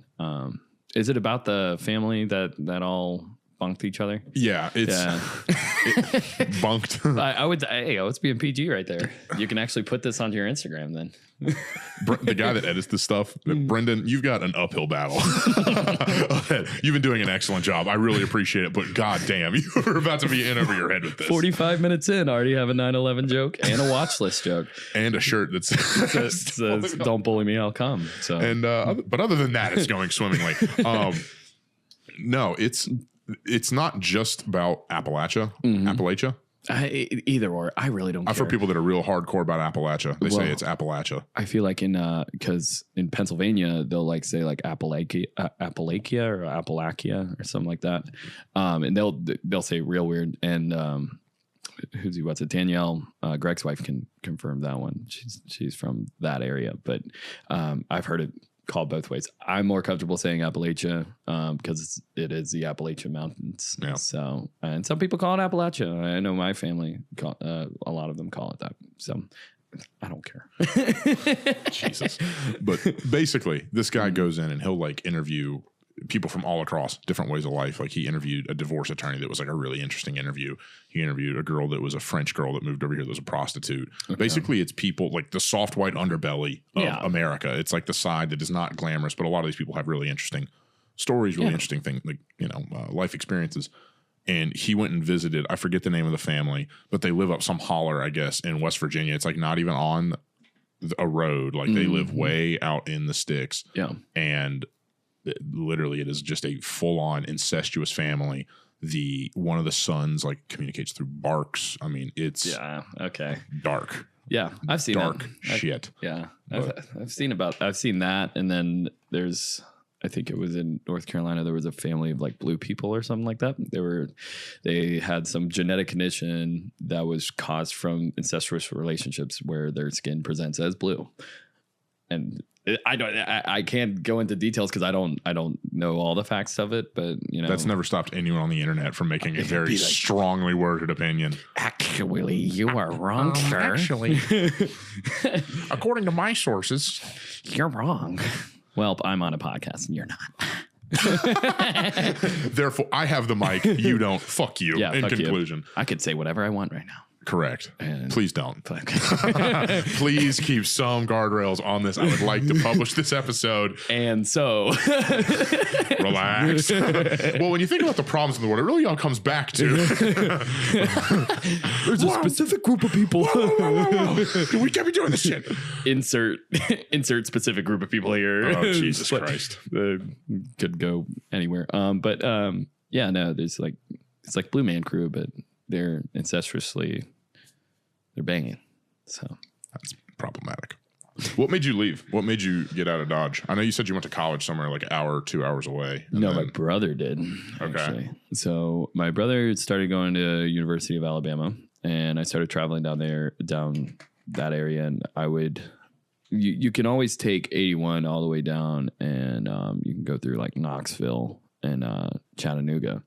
S1: Is it about the family that all bunked each other?
S2: Yeah, bunked.
S1: I was being PG right there. You can actually put this onto your Instagram then.
S2: The guy that edits this stuff, Brendan, you've got an uphill battle. You've been doing an excellent job. I really appreciate it, but goddamn, you were about to be in over your head with this.
S1: 45 minutes in, already have a 9/11 joke and a watch list joke
S2: and a shirt that
S1: says "Don't bully me, I'll come." So,
S2: and but other than that, it's going swimmingly. No, it's not just about Appalachia. Appalachia.
S1: Either or, I really don't care.
S2: I've heard people that are real hardcore about Appalachia. They say it's Appalachia.
S1: I feel like because in Pennsylvania they'll like say like Appalachia or Appalachia or something like that, and they'll say real weird. And what's it? Danielle, Greg's wife, can confirm that one. She's from that area, but I've heard it called both ways. I'm more comfortable saying Appalachia because it is the Appalachian Mountains.
S2: Yeah.
S1: So, and some people call it Appalachia. I know my family, a lot of them call it that. So I don't care.
S2: Jesus. But basically, this guy goes in and he'll like interview people from all across different ways of life. Like he interviewed a divorce attorney that was like a really interesting interview. He interviewed a girl that was a French girl that moved over here that was a prostitute. Okay. Basically, it's people like the soft white underbelly of America. It's like the side that is not glamorous, but a lot of these people have really interesting stories, really interesting things, like, life experiences. And he went and visited, I forget the name of the family, but they live up some holler, I guess, in West Virginia. It's like not even on a road. Like they live way out in the sticks. Yeah. And literally, it is just a full-on incestuous family. One of the sons like communicates through barks. I mean, it's dark.
S1: Yeah, I've seen
S2: dark shit.
S1: I've seen that, and then there's, I think it was in North Carolina, there was a family of like blue people or something like that. They had some genetic condition that was caused from incestuous relationships where their skin presents as blue, and I can't go into details because I don't know all the facts of it, but
S2: that's never stopped anyone on the internet from making a very strongly worded opinion.
S1: Actually, you are wrong, sir.
S2: Actually, according to my sources,
S1: you're wrong. Well, I'm on a podcast and you're not.
S2: Therefore, I have the mic. You don't. Fuck you.
S1: Yeah,
S2: in conclusion,
S1: I could say whatever I want right now.
S2: Correct. Please don't. Please keep some guardrails on this. I would like to publish this episode.
S1: And so
S2: relax. Well, when you think about the problems in the world, it really all comes back to
S1: there's a specific group of people.
S2: Whoa. We can't be doing this shit.
S1: Insert specific group of people here.
S2: Oh, Jesus Christ.
S1: Could go anywhere. There's like, it's like Blue Man Crew, but they're they're banging. So
S2: that's problematic. What made you leave? What made you get out of Dodge? I know you said you went to college somewhere like an hour, 2 hours away.
S1: No, my brother did.
S2: Okay.
S1: Actually. So my brother started going to University of Alabama, and I started traveling down that area. And you can always take 81 all the way down, and you can go through like Knoxville and Chattanooga.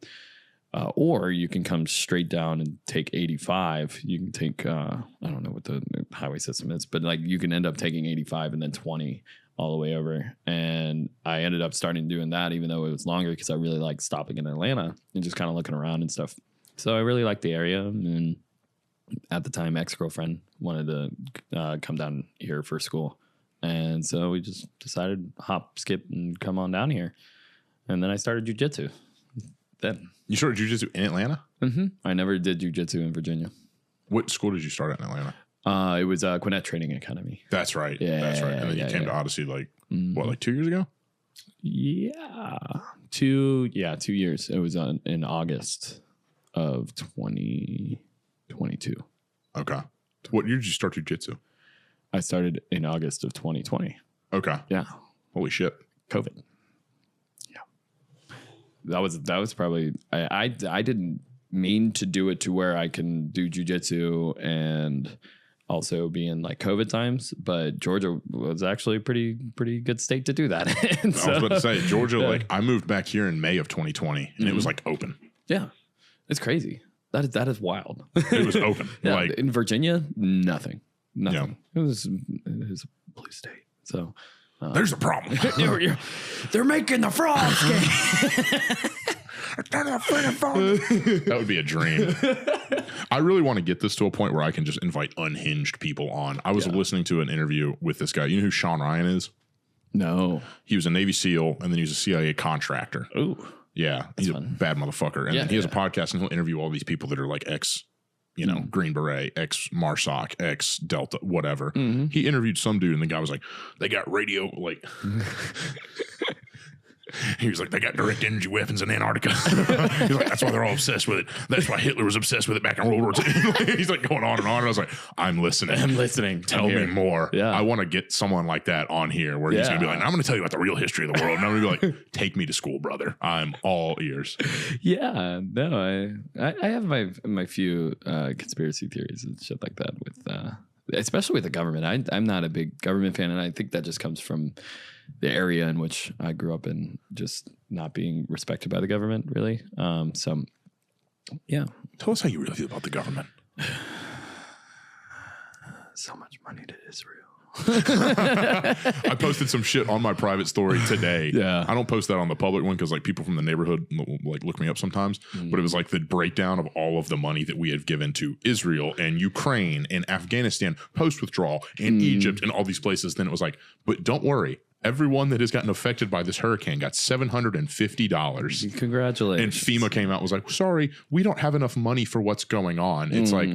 S1: Or you can come straight down and take 85. You can take, I don't know what the highway system is, but like you can end up taking 85 and then 20 all the way over. And I ended up starting doing that, even though it was longer, because I really liked stopping in Atlanta and just kind of looking around and stuff. So I really liked the area. And at the time, ex-girlfriend wanted to come down here for school. And so we just decided hop, skip, and come on down here. And then I started jiu-jitsu. Then.
S2: You started jiu-jitsu in Atlanta?
S1: Mm-hmm. I never did jiu-jitsu in Virginia.
S2: What school did you start at in Atlanta?
S1: It was Gwinnett Training Academy.
S2: That's right. Yeah, that's right. And then you came to Odyssey like 2 years ago?
S1: Yeah. 2 years. It was in August of 2022.
S2: Okay. What year did you start jiu-jitsu?
S1: I started in August of 2020.
S2: Okay.
S1: Yeah.
S2: Holy shit.
S1: COVID. That was probably I didn't mean to do it to where I can do jiu-jitsu and also be in like COVID times, but Georgia was actually a pretty good state to do that. So,
S2: I was about to say Georgia, like I moved back here in May of 2020 and it was like open.
S1: Yeah. It's crazy. That is wild.
S2: It was open.
S1: Yeah,
S2: like
S1: in Virginia, nothing.
S2: Yeah.
S1: It was a blue state. So
S2: there's a problem.
S1: They're making the frogs
S2: That would be a dream. I really want to get this to a point where I can just invite unhinged people on. I was listening to an interview with this guy. You know who Sean Ryan is?
S1: No.
S2: He was a Navy SEAL and then he was a CIA contractor.
S1: Oh.
S2: Yeah. He's a bad motherfucker. And then he has a podcast and he'll interview all these people that are like Green Beret, ex-MARSOC, ex-Delta, whatever. Mm-hmm. He interviewed some dude, and the guy was like, they got radio, like... He was like, they got direct energy weapons in Antarctica. He's like, that's why they're all obsessed with it. That's why Hitler was obsessed with it back in World War II. He's like going on. And I was like, I'm listening. Tell me more. Yeah. I want to get someone like that on here where he's going to be like, I'm going to tell you about the real history of the world. And I'm going to be like, take me to school, brother. I'm all ears.
S1: Yeah. No, I have my few conspiracy theories and shit like that with especially with the government. I'm not a big government fan, and I think that just comes from the area in which I grew up in, just not being respected by the government, really. So, yeah.
S2: Tell us how you really feel about the government.
S1: So much money to Israel.
S2: I posted some shit on my private story today.
S1: Yeah.
S2: I don't post that on the public one because like people from the neighborhood like look me up sometimes. But it was like the breakdown of all of the money that we had given to Israel and Ukraine and Afghanistan post-withdrawal and Egypt and all these places. Then it was like, but don't worry. Everyone that has gotten affected by this hurricane got $750.
S1: Congratulations.
S2: And FEMA came out and was like, sorry, we don't have enough money for what's going on. It's like,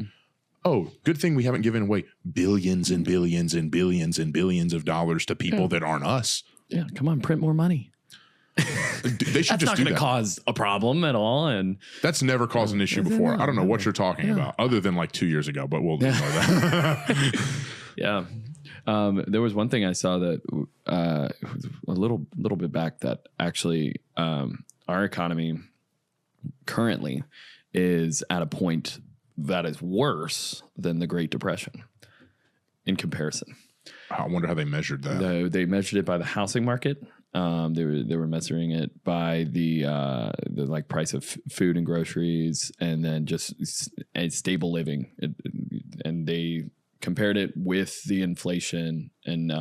S2: oh, good thing we haven't given away billions and billions and billions and billions of dollars to people that aren't us.
S1: Yeah, come on, print more money.
S2: They should
S1: That's not going to cause a problem at all. And
S2: that's never caused an issue before. I don't know what you're talking about other than like 2 years ago, but we'll ignore that.
S1: Yeah. There was one thing I saw that a little bit back that actually our economy currently is at a point that is worse than the Great Depression in comparison.
S2: I wonder how they measured that.
S1: They measured it by the housing market. They were measuring it by the like price of food and groceries, and then just a stable living. And they compared it with the inflation, and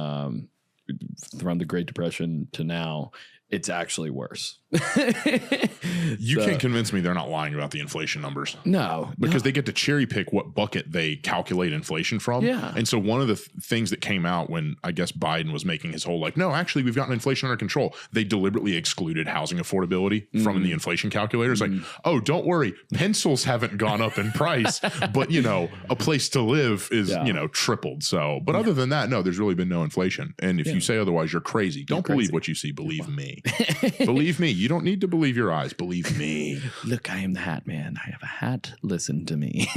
S1: from the Great Depression to now, it's actually worse.
S2: You can't convince me they're not lying about the inflation numbers.
S1: No.
S2: Because they get to cherry pick what bucket they calculate inflation from.
S1: Yeah.
S2: And so one of the things that came out when I guess Biden was making his whole like, no, actually we've gotten inflation under control. They deliberately excluded housing affordability from the inflation calculators. Like, oh, don't worry. Pencils haven't gone up in price, but you know, a place to live is, you know, tripled. So, but other than that, no, there's really been no inflation. And if you say otherwise, you're crazy. Don't believe what you see. Believe me. Believe me. You don't need to believe your eyes. Believe me.
S1: Look, I am the hat man. I have a hat. Listen to me.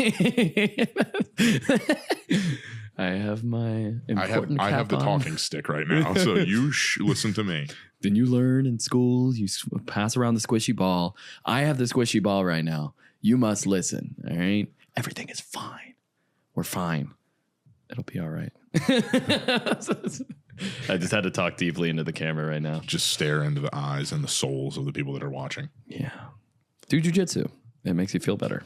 S1: I have my important
S2: I have the talking stick right now. So you listen to me.
S1: Then you learn in school. You pass around the squishy ball. I have the squishy ball right now. You must listen. All right. Everything is fine. We're fine. It'll be all right. I just had to talk deeply into the camera right now.
S2: Just stare into the eyes and the souls of the people that are watching.
S1: Yeah. Do jiu-jitsu. It makes you feel better.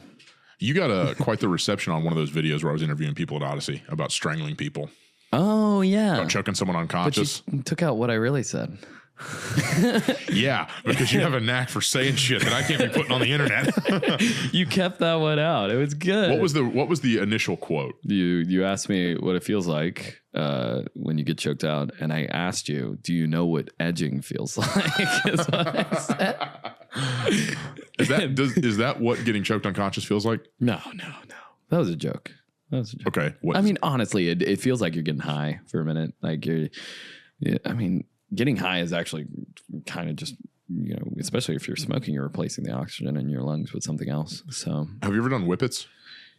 S2: You got quite the reception on one of those videos where I was interviewing people at Odyssey about strangling people.
S1: Oh, yeah.
S2: About choking someone unconscious.
S1: But you took out what I really said.
S2: Yeah, because you have a knack for saying shit that I can't be putting on the internet.
S1: You kept that one out. It was good.
S2: What was the initial quote?
S1: You asked me what it feels like when you get choked out, and I asked you, do you know what edging feels like? Is what I said.
S2: Is that what getting choked unconscious feels like?
S1: No. That was a joke.
S2: Okay.
S1: I mean, honestly, it feels like you're getting high for a minute. Like getting high is actually kind of just, you know, especially if you're smoking, you're replacing the oxygen in your lungs with something else. So,
S2: have you ever done whippets?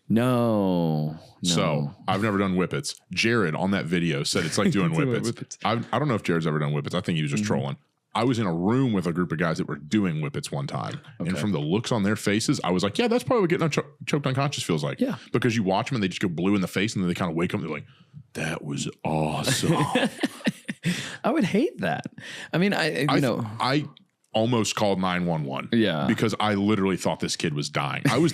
S1: No.
S2: So I've never done whippets. Jared on that video said it's like doing whippets. I don't know if Jared's ever done whippets. I think he was just trolling. I was in a room with a group of guys that were doing whippets one time. Okay. And from the looks on their faces, I was like, yeah, that's probably what getting choked unconscious feels like. Yeah. Because you watch them and they just go blue in the face and then they kind of wake up and they're like, that was awesome.
S1: I would hate that. I mean, I almost called 911.
S2: Yeah. Because I literally thought this kid was dying. I was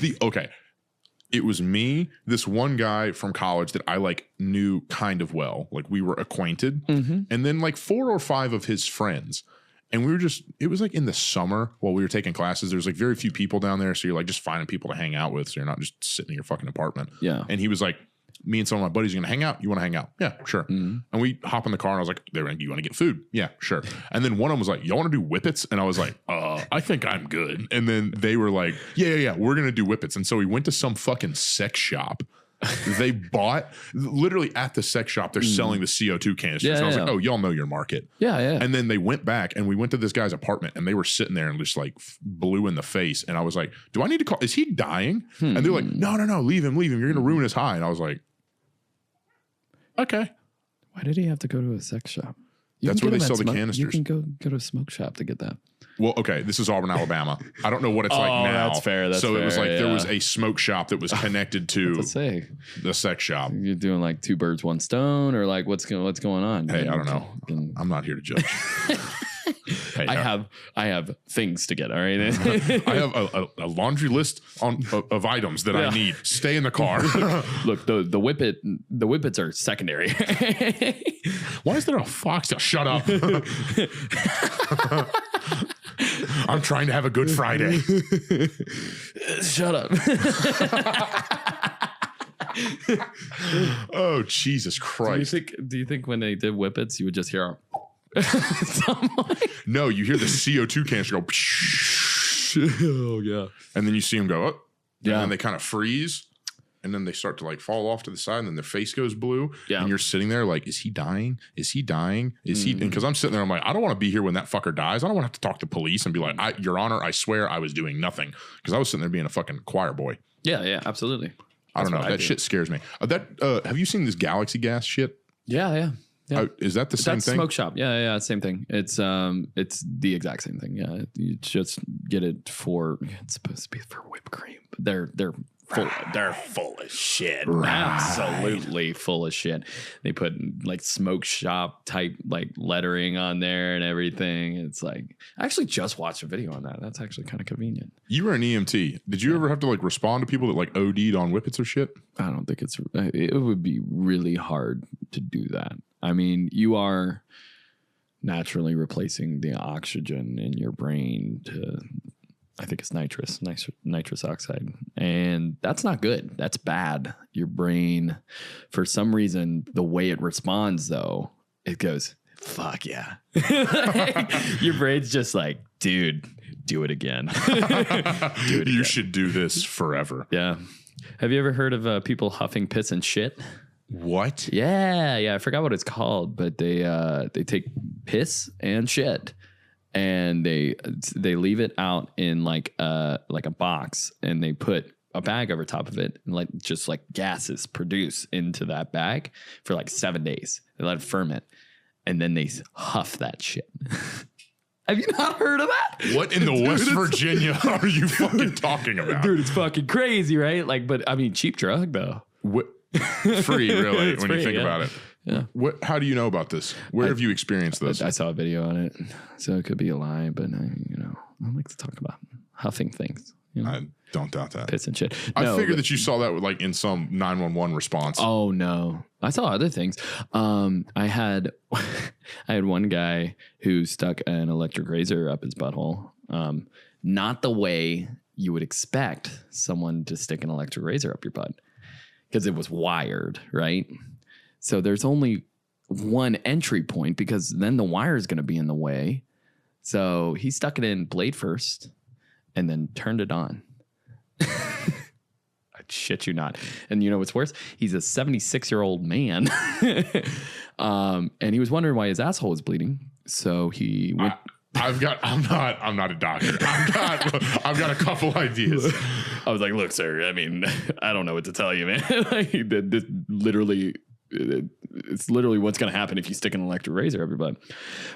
S2: it was me, this one guy from college that I like knew kind of well. Like we were acquainted. And then like 4 or 5 of his friends. And we were it was like in the summer while we were taking classes. There's like very few people down there. So you're like just finding people to hang out with. So you're not just sitting in your fucking apartment. Yeah. And he was like, me and some of my buddies are going to hang out. You want to hang out? Yeah, sure. And we hop in the car and I was like, you want to get food? Yeah, sure. And then one of them was like, y'all want to do whippets? And I was like, I think I'm good. And then they were like, yeah, we're going to do whippets. And so we went to some fucking sex shop. They bought literally at the sex shop. They're selling the CO2 canisters. Yeah, and I was like, oh, y'all know your market. Yeah. And then they went back and we went to this guy's apartment and they were sitting there and just like blue in the face. And I was like, do I need to call? Is he dying? And they're like, no, leave him. You're going to ruin his high. And I was like, okay.
S1: Why did he have to go to a sex shop?
S2: That's where they sell the canisters.
S1: You can go to a smoke shop to get that.
S2: Well, okay, this is Auburn, Alabama. I don't know what it's like now.
S1: That's fair. It
S2: was like there was a smoke shop that was connected to the sex shop.
S1: You're doing like 2 birds, 1 stone, or like what's going on?
S2: Hey, I don't know. I'm not here to judge. Hey,
S1: I have things to get. All right.
S2: I have a laundry list of items that I need. Stay in the car.
S1: Look, the whippets are secondary.
S2: Why is there a fox? Shut up. I'm trying to have a good Friday.
S1: Shut up.
S2: Oh, Jesus Christ.
S1: Do you think when they did whippets, you would just hear
S2: no, you hear the CO2 canister go
S1: oh yeah.
S2: And then you see them go up.
S1: Yeah.
S2: And then they kind of freeze. And then they start to like fall off to the side, and then their face goes blue.
S1: Yeah.
S2: And you're sitting there like, is he dying? Is he dying? Is he? Because I'm sitting there, I'm like, I don't want to be here when that fucker dies. I don't want to have to talk to police and be like, Your Honor, I swear I was doing nothing. Because I was sitting there being a fucking choir boy.
S1: Yeah, absolutely.
S2: I don't know. That shit scares me. Have you seen this Galaxy gas shit?
S1: Yeah.
S2: Is that the same thing?
S1: Smoke shop. Yeah, same thing. It's the exact same thing. Yeah, you just get it for. It's supposed to be for whipped cream, but they're full of shit. Right. Absolutely full of shit. They put like smoke shop type like lettering on there and everything. It's like I actually just watched a video on that. That's actually kind of convenient.
S2: You were an EMT. Did you ever have to like respond to people that like OD'd on whippets or shit?
S1: I don't think it would be really hard to do that. I mean, you are naturally replacing the oxygen in your brain to, I think it's nitrous oxide. And that's not good. That's bad. Your brain, for some reason, the way it responds, though, it goes, fuck yeah. Your brain's just like, dude, do it again.
S2: You should do this forever.
S1: Yeah. Have you ever heard of people huffing piss and shit?
S2: What?
S1: Yeah. I forgot what it's called, but they take piss and shit, and they leave it out in like a box, and they put a bag over top of it, and like just like gases produce into that bag for like 7 days. They let it ferment, and then they huff that shit. Have you not heard of that?
S2: What in the West Virginia are you fucking talking about?
S1: Dude, it's fucking crazy, right? Like, but I mean, cheap drug though.
S2: What? Free, really, when you think about it.
S1: Yeah.
S2: How do you know about this? Where have you experienced this?
S1: I saw a video on it, so it could be a lie, but I like to talk about huffing things.
S2: I don't doubt that.
S1: Piss and shit.
S2: I figured that you saw that like in some 911 response.
S1: Oh no, I saw other things. I had one guy who stuck an electric razor up his butthole. Not the way you would expect someone to stick an electric razor up your butt, because it was wired, right? So there's only one entry point, because then the wire is going to be in the way. So he stuck it in blade first and then turned it on. I shit you not. And you know what's worse? He's a 76-year-old man. And he was wondering why his asshole was bleeding. So he went...
S2: I'm not a doctor. I've got a couple ideas.
S1: I was like, look, sir, I mean, I don't know what to tell you, man. Like, it's literally what's going to happen if you stick an electric razor up your butt.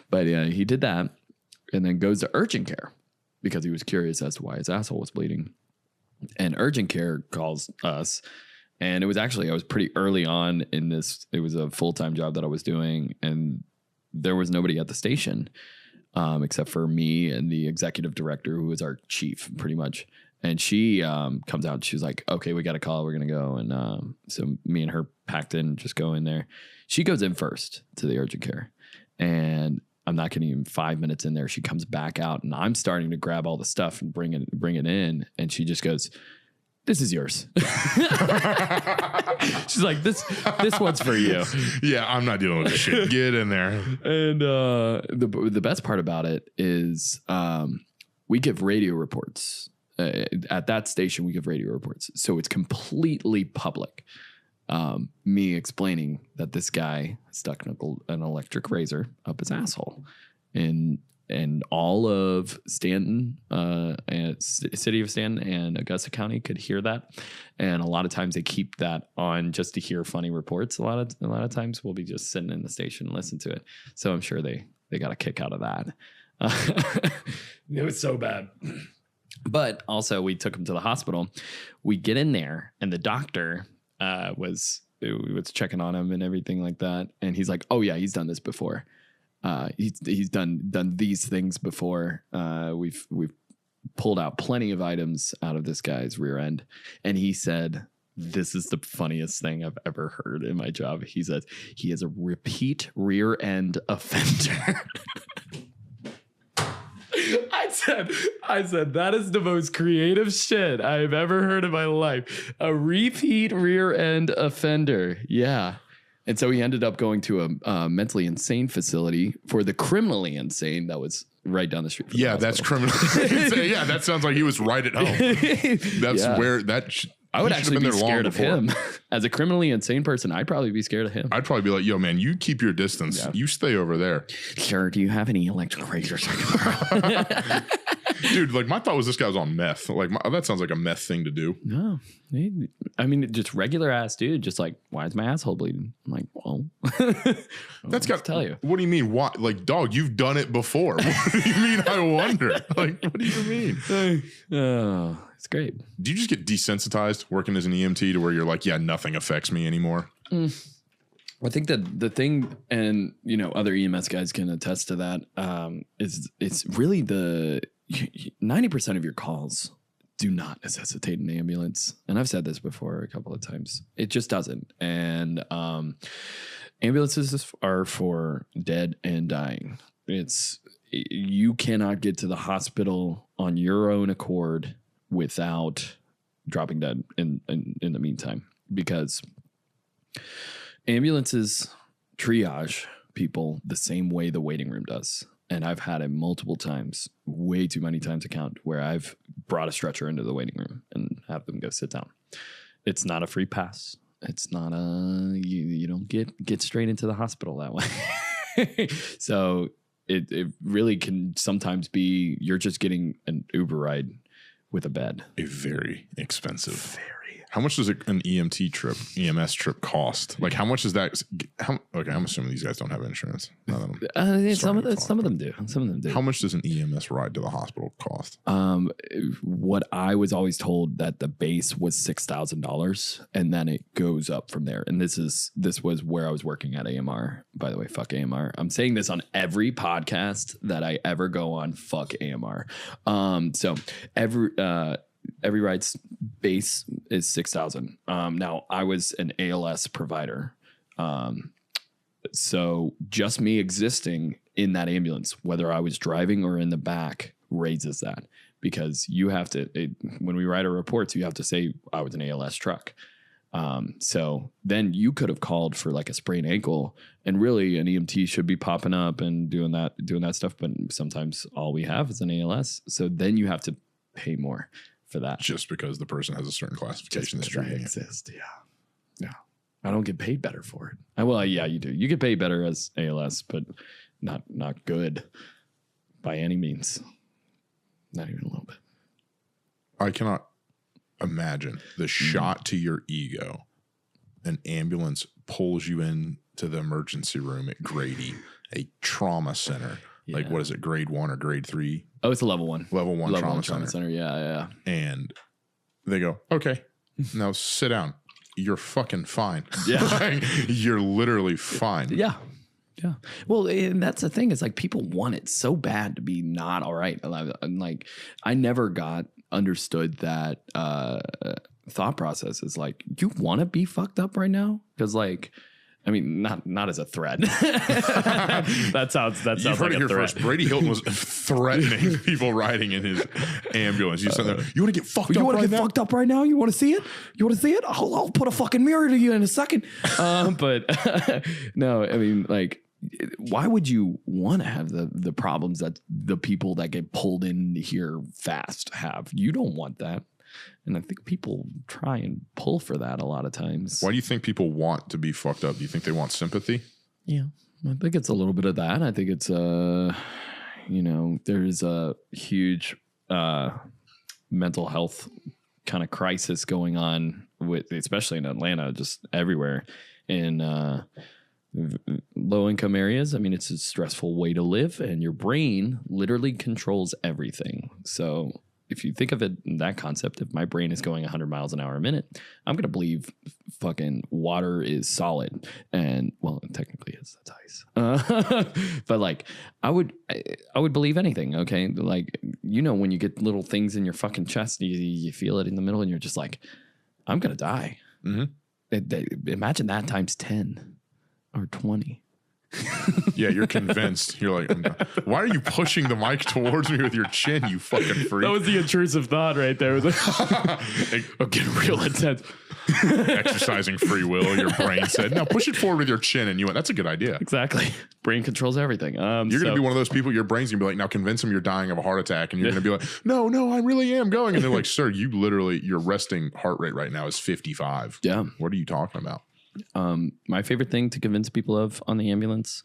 S1: But yeah, he did that, and then goes to urgent care because he was curious as to why his asshole was bleeding. And urgent care calls us. And it was actually, I was pretty early on in this. It was a full-time job that I was doing, and there was nobody at the station. Except for me and the executive director, who was our chief, pretty much. And she comes out. She was like, okay, we got a call. We're going to go. And so me and her packed in, just go in there. She goes in first to the urgent care. And I'm not getting even 5 minutes in there. She comes back out, and I'm starting to grab all the stuff and bring it in. And she just goes, this is yours. She's like, this one's for you.
S2: Yeah, I'm not dealing with this shit. Get in there.
S1: And the best part about it is we give radio reports. At that station, we give radio reports. So it's completely public. Me explaining that this guy stuck an electric razor up his asshole. And and all of Stanton, and city of Stanton and Augusta County could hear that. And a lot of times they keep that on just to hear funny reports. A lot of times we'll be just sitting in the station and listen to it. So I'm sure they got a kick out of that. It was so bad. But also we took him to the hospital. We get in there and the doctor was checking on him and everything like that. And he's like, oh yeah, he's done this before. He's done these things before. We've pulled out plenty of items out of this guy's rear end. And he said, this is the funniest thing I've ever heard in my job. He says he is a repeat rear end offender. I said, that is the most creative shit I've ever heard in my life. A repeat rear end offender. Yeah. And so he ended up going to a mentally insane facility for the criminally insane that was right down the street. From
S2: yeah, that's criminally insane. Yeah, that sounds like he was right at home. That's where that...
S1: I would actually be scared of him. As a criminally insane person, I'd probably be scared of him.
S2: I'd probably be like, yo, man, you keep your distance. Yeah. You stay over there.
S1: Sure. Do you have any electric razors?
S2: Dude, like my thought was this guy was on meth. Like that sounds like a meth thing to do.
S1: No. I mean, just regular ass dude. Just like, why is my asshole bleeding? I'm like, well.
S2: That's got to
S1: tell you.
S2: What do you mean? Why? Like, dog, you've done it before. What do you mean? I wonder. Like, what do you mean?
S1: Oh, it's great.
S2: Do you just get desensitized working as an EMT to where you're like, yeah, nothing affects me anymore?
S1: I think that the thing, and you know, other EMS guys can attest to that, is it's really the 90% of your calls do not necessitate an ambulance. And I've said this before a couple of times. It just doesn't. And ambulances are for dead and dying. You cannot get to the hospital on your own accord without dropping dead in the meantime, because ambulances triage people the same way the waiting room does. And I've had it multiple times, way too many times to count, where I've brought a stretcher into the waiting room and have them go sit down. It's not a free pass. It's not you don't get straight into the hospital that way. So it really can sometimes be you're just getting an Uber ride with a bed.
S2: A very expensive. How much does an EMS trip cost? Like, how much is that? Okay, I'm assuming these guys don't have insurance.
S1: Some of them do.
S2: How much does an EMS ride to the hospital cost?
S1: What I was always told that the base was $6,000, and then it goes up from there. And this was where I was working at AMR. By the way, fuck AMR. I'm saying this on every podcast that I ever go on. Fuck AMR. So every ride's base is $6,000. Now I was an ALS provider. So just me existing in that ambulance, whether I was driving or in the back, raises that, because you have to, when we write our reports, you have to say I was an ALS truck. So then you could have called for like a sprained ankle, and really an EMT should be popping up and doing that stuff. But sometimes all we have is an ALS. So then you have to pay more for that,
S2: just because the person has a certain classification that's treating
S1: it. Yeah. I don't get paid better for it. Well, yeah, you do. You get paid better as ALS, but not good by any means. Not even a little bit.
S2: I cannot imagine the shot to your ego. An ambulance pulls you into the emergency room at Grady, a trauma center. Yeah. Like, what is it, grade 1 or grade 3?
S1: Oh, it's a level 1.
S2: Level 1 trauma center.
S1: Yeah.
S2: And they go, okay, now sit down. You're fucking fine.
S1: Yeah.
S2: Like, you're literally fine.
S1: Yeah. Well, and that's the thing. Is like people want it so bad to be not all right. And like, I never understood that thought process. Is like, you want to be fucked up right now? Because like, I mean, not as a threat. that sounds
S2: You've
S1: like
S2: heard it
S1: a
S2: here
S1: threat.
S2: first. Brady Hylton was threatening people riding in his ambulance. You said, "You want to get fucked up? You want to get fucked
S1: up right now? You want to see it? I'll put a fucking mirror to you in a second." But no, I mean, like, why would you want to have the problems that the people that get pulled in here fast have? You don't want that. And I think people try and pull for that a lot of times.
S2: Why do you think people want to be fucked up? Do you think they want sympathy?
S1: Yeah, I think it's a little bit of that. I think it's there's a huge mental health kind of crisis going on with, especially in Atlanta, just everywhere in low income areas. I mean, it's a stressful way to live, and your brain literally controls everything. So if you think of it in that concept, if my brain is going 100 miles an hour a minute, I'm going to believe fucking water is solid. And well, it technically is, that's ice. But like, I would believe anything. Okay. Like, when you get little things in your fucking chest, you feel it in the middle and you're just like, I'm going to die. Mm-hmm. Imagine that times 10 or 20.
S2: Yeah, you're convinced. You're like, why are you pushing the mic towards me with your chin, you fucking freak?
S1: That was the intrusive thought right there. I'm getting real intense.
S2: Exercising free will. Your brain said, no, push it forward with your chin. And you went, that's a good idea.
S1: Exactly. Brain controls everything. You're
S2: going to be one of those people, your brain's going to be like, now convince them you're dying of a heart attack. And you're going to be like, no, I really am going. And they're like, sir, your resting heart rate right now is 55.
S1: Yeah.
S2: What are you talking about?
S1: My favorite thing to convince people of on the ambulance,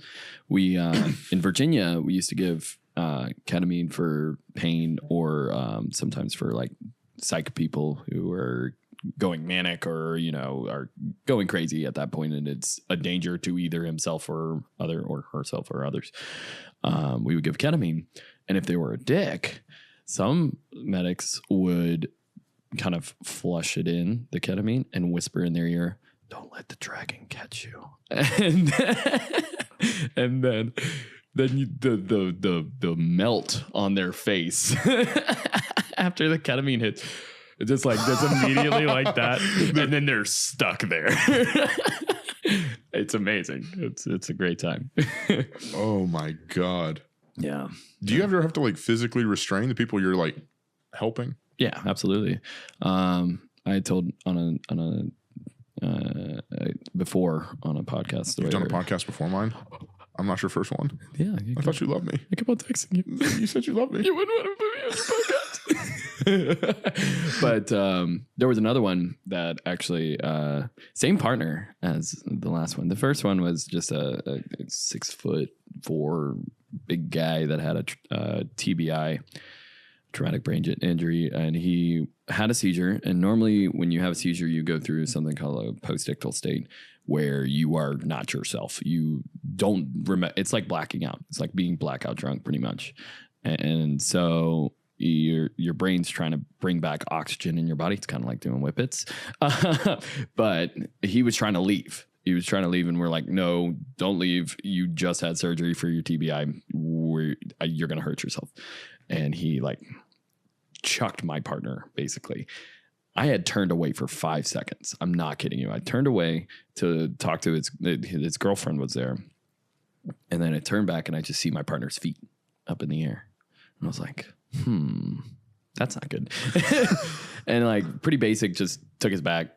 S1: we in Virginia, we used to give ketamine for pain or sometimes for like psych people who are going manic or, are going crazy at that point. And it's a danger to either himself or herself or others. We would give ketamine. And if they were a dick, some medics would kind of flush it in the ketamine and whisper in their ear, "Don't let the dragon catch you." And then the melt on their face after the ketamine hits, it's just like that's immediately like that, and then they're stuck there. It's amazing. It's a great time.
S2: Oh my God.
S1: Yeah.
S2: Do you ever have to like physically restrain the people you're like helping?
S1: Yeah, absolutely. I told on a before on a podcast.
S2: You've done a podcast before mine? I'm not your first one.
S1: Yeah.
S2: I thought you loved me.
S1: I kept on texting you.
S2: You said you loved me.
S1: You wouldn't want to put me on the podcast. But there was another one that actually, same partner as the last one. The first one was just a 6'4" big guy that had a TBI, traumatic brain injury, and he had a seizure. And normally when you have a seizure, you go through something called a post-ictal state where you are not yourself. You don't remember. It's like blacking out. It's like being blackout drunk pretty much. And so your brain's trying to bring back oxygen in your body. It's kind of like doing whippets. But he was trying to leave. And we're like, no, don't leave. You just had surgery for your TBI. You're going to hurt yourself. And he like chucked my partner, basically. I had turned away for 5 seconds. I'm not kidding you. I turned away to talk to his girlfriend was there. And then I turned back and I just see my partner's feet up in the air. And I was like, that's not good. And like pretty basic, just took his back,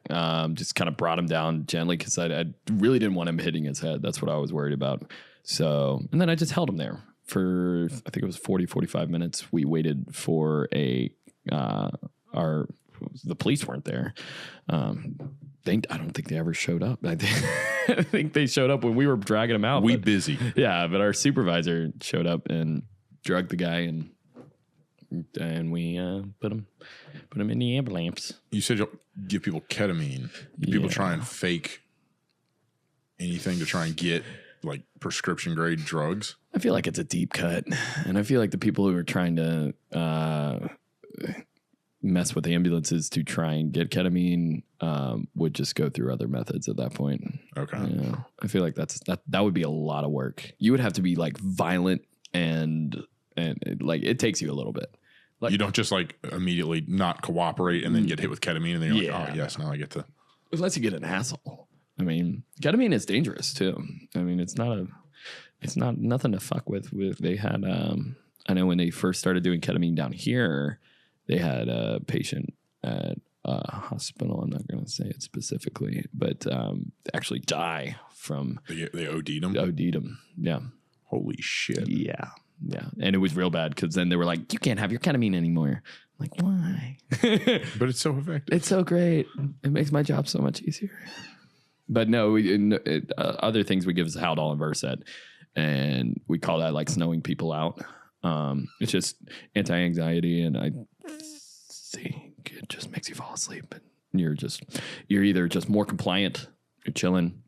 S1: just kind of brought him down gently because I really didn't want him hitting his head. That's what I was worried about. So, and then I just held him there for, I think it was 45 minutes. We waited for the police weren't there. I don't think they ever showed up. I think they showed up when we were dragging him out.
S2: Busy.
S1: Yeah, but our supervisor showed up and drugged the guy, and we put him in the ambulance.
S2: You said you'll give people ketamine. Do people try and fake anything to try and get like prescription grade drugs?
S1: I feel like it's a deep cut, and I feel like the people who are trying to mess with ambulances to try and get ketamine would just go through other methods at that point.
S2: Okay.
S1: Yeah, I feel like that would be a lot of work. You would have to be like violent and like it takes you a little bit. Like,
S2: you don't just like immediately not cooperate and then get hit with ketamine and then you're like, oh yes, now I get to.
S1: Unless you get an asshole. I mean, ketamine is dangerous too. I mean, it's not nothing to fuck with. They had, I know when they first started doing ketamine down here, they had a patient at a hospital. I'm not going to say it specifically, but actually die from.
S2: They OD'd him?
S1: OD'd him, yeah.
S2: Holy shit.
S1: Yeah. Yeah. And it was real bad because then they were like, you can't have your ketamine anymore. I'm like, why?
S2: But it's so effective.
S1: It's so great. It makes my job so much easier. But no, other things we give is Haldol and Versed. And we call that like snowing people out. It's just anti-anxiety, and I think it just makes you fall asleep. And you're either just more compliant, you're chilling,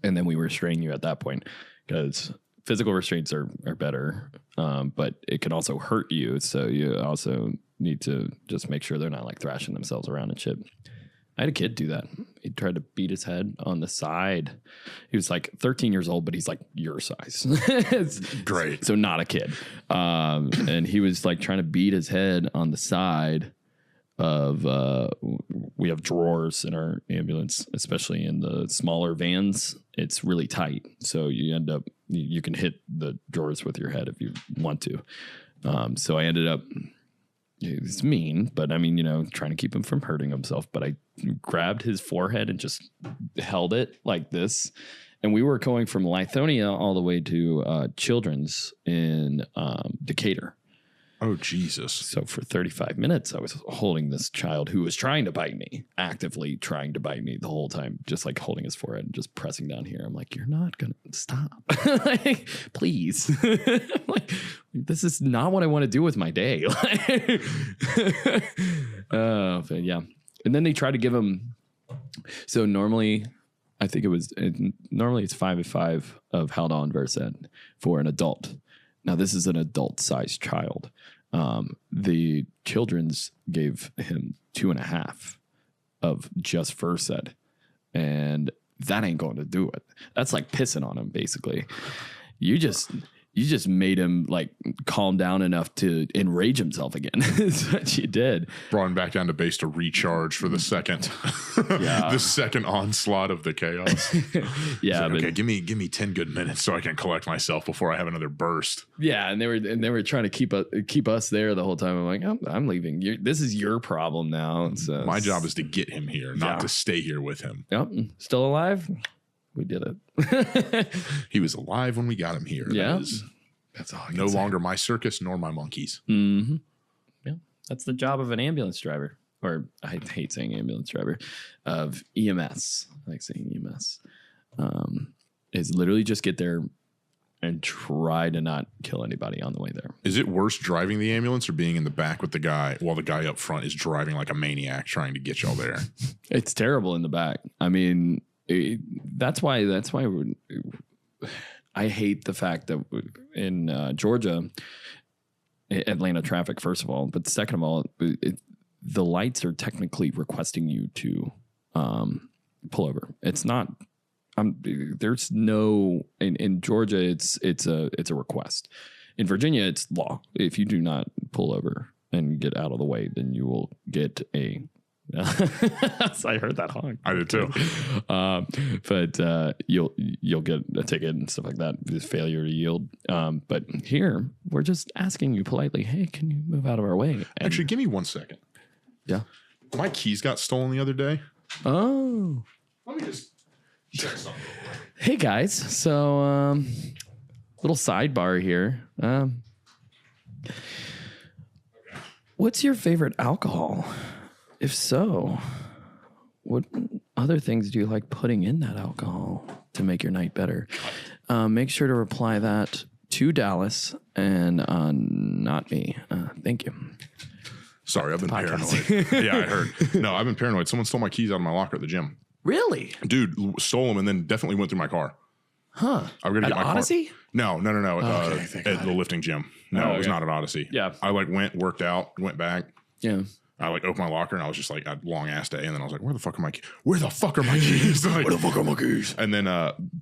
S1: and then we restrain you at that point, because physical restraints are better, but it can also hurt you. So you also need to just make sure they're not like thrashing themselves around and shit. I had a kid do that. He tried to beat his head on the side. He was like 13 years old, but he's like your size.
S2: Great.
S1: So not a kid. And he was like trying to beat his head on the side of, we have drawers in our ambulance, especially in the smaller vans. It's really tight. So you end up, you can hit the drawers with your head if you want to. So I ended up, it's mean, but I mean, trying to keep him from hurting himself. But I grabbed his forehead and just held it like this. And we were going from Lithonia all the way to Children's in Decatur.
S2: Oh, Jesus.
S1: So for 35 minutes, I was holding this child who was trying to bite me, actively trying to bite me the whole time, just like holding his forehead and just pressing down here. I'm like, you're not going to stop. Like, please. I'm like, this is not what I want to do with my day. But yeah. And then they try to give him. So normally, I think normally it's 5 of Haldol and Versed for an adult. Now, this is an adult-sized child. The Children's gave him 2.5 of just Versed, and that ain't going to do it. That's like pissing on him, basically. You just made him like calm down enough to enrage himself again. That's what you did.
S2: Brought him back down to base to recharge for the second, the second onslaught of the chaos.
S1: Yeah.
S2: Like, okay, give me 10 good minutes so I can collect myself before I have another burst.
S1: Yeah, and they were trying to keep us there the whole time. I'm like, I'm leaving. This is your problem now. So
S2: my job is to get him here, not to stay here with him.
S1: Yep, still alive. We did it.
S2: He was alive when we got him here.
S1: Yeah.
S2: That's all I can say. No longer my circus nor my monkeys.
S1: Mm-hmm. Yeah. That's the job of an ambulance driver. Or I hate saying ambulance driver. Of EMS. I like saying EMS. Is literally just get there and try to not kill anybody on the way there.
S2: Is it worse driving the ambulance or being in the back with the guy while the guy up front is driving like a maniac trying to get y'all there?
S1: It's terrible in the back. I mean... That's why I hate the fact that in Georgia, Atlanta traffic, first of all, but second of all, the lights are technically requesting you to pull over. It's not. There's no in Georgia. It's a request. In Virginia, it's law. If you do not pull over and get out of the way, then you will get a. I heard that honk.
S2: I did too.
S1: But you'll get a ticket and stuff like that. Failure to yield. But here we're just asking you politely, hey, can you move out of our way? And
S2: actually, give me 1 second.
S1: Yeah.
S2: My keys got stolen the other day.
S1: Oh.
S2: Let me just check something real quick.
S1: Hey guys. So little sidebar here. What's your favorite alcohol? If so, what other things do you like putting in that alcohol to make your night better? Make sure to reply that to Dallas and not me. Thank you.
S2: Sorry, I've been paranoid. Yeah, I heard. No, I've been paranoid. Someone stole my keys out of my locker at the gym.
S1: Really?
S2: Dude stole them and then definitely went through my car.
S1: Huh.
S2: I'm gonna get my
S1: Odyssey?
S2: car. No.
S1: Okay,
S2: at the lifting gym. No, it was not an Odyssey.
S1: Yeah.
S2: I went, worked out, went back.
S1: Yeah.
S2: I opened my locker and I was just like, a long ass day. And then I was like, where the fuck are my keys? Where the fuck are my keys? Like,
S1: where the fuck are my keys?
S2: And then,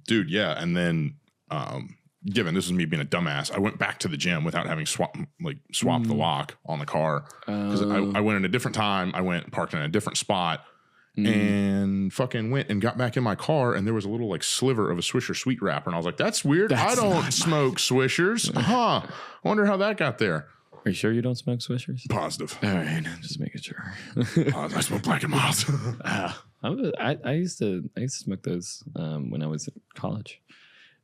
S2: dude, yeah. And then, given this is me being a dumbass, I went back to the gym without having swapped the lock on the car. Because I went in a different time. I went parked in a different spot and fucking went and got back in my car. And there was a little like sliver of a Swisher sweet wrapper. And I was like, that's weird. I don't smoke Swishers. Huh. I wonder how that got there.
S1: Are you sure you don't smoke Swishers?
S2: Positive.
S1: All right, just making sure.
S2: I smoke Black and Mild.
S1: I used to smoke those when I was in college.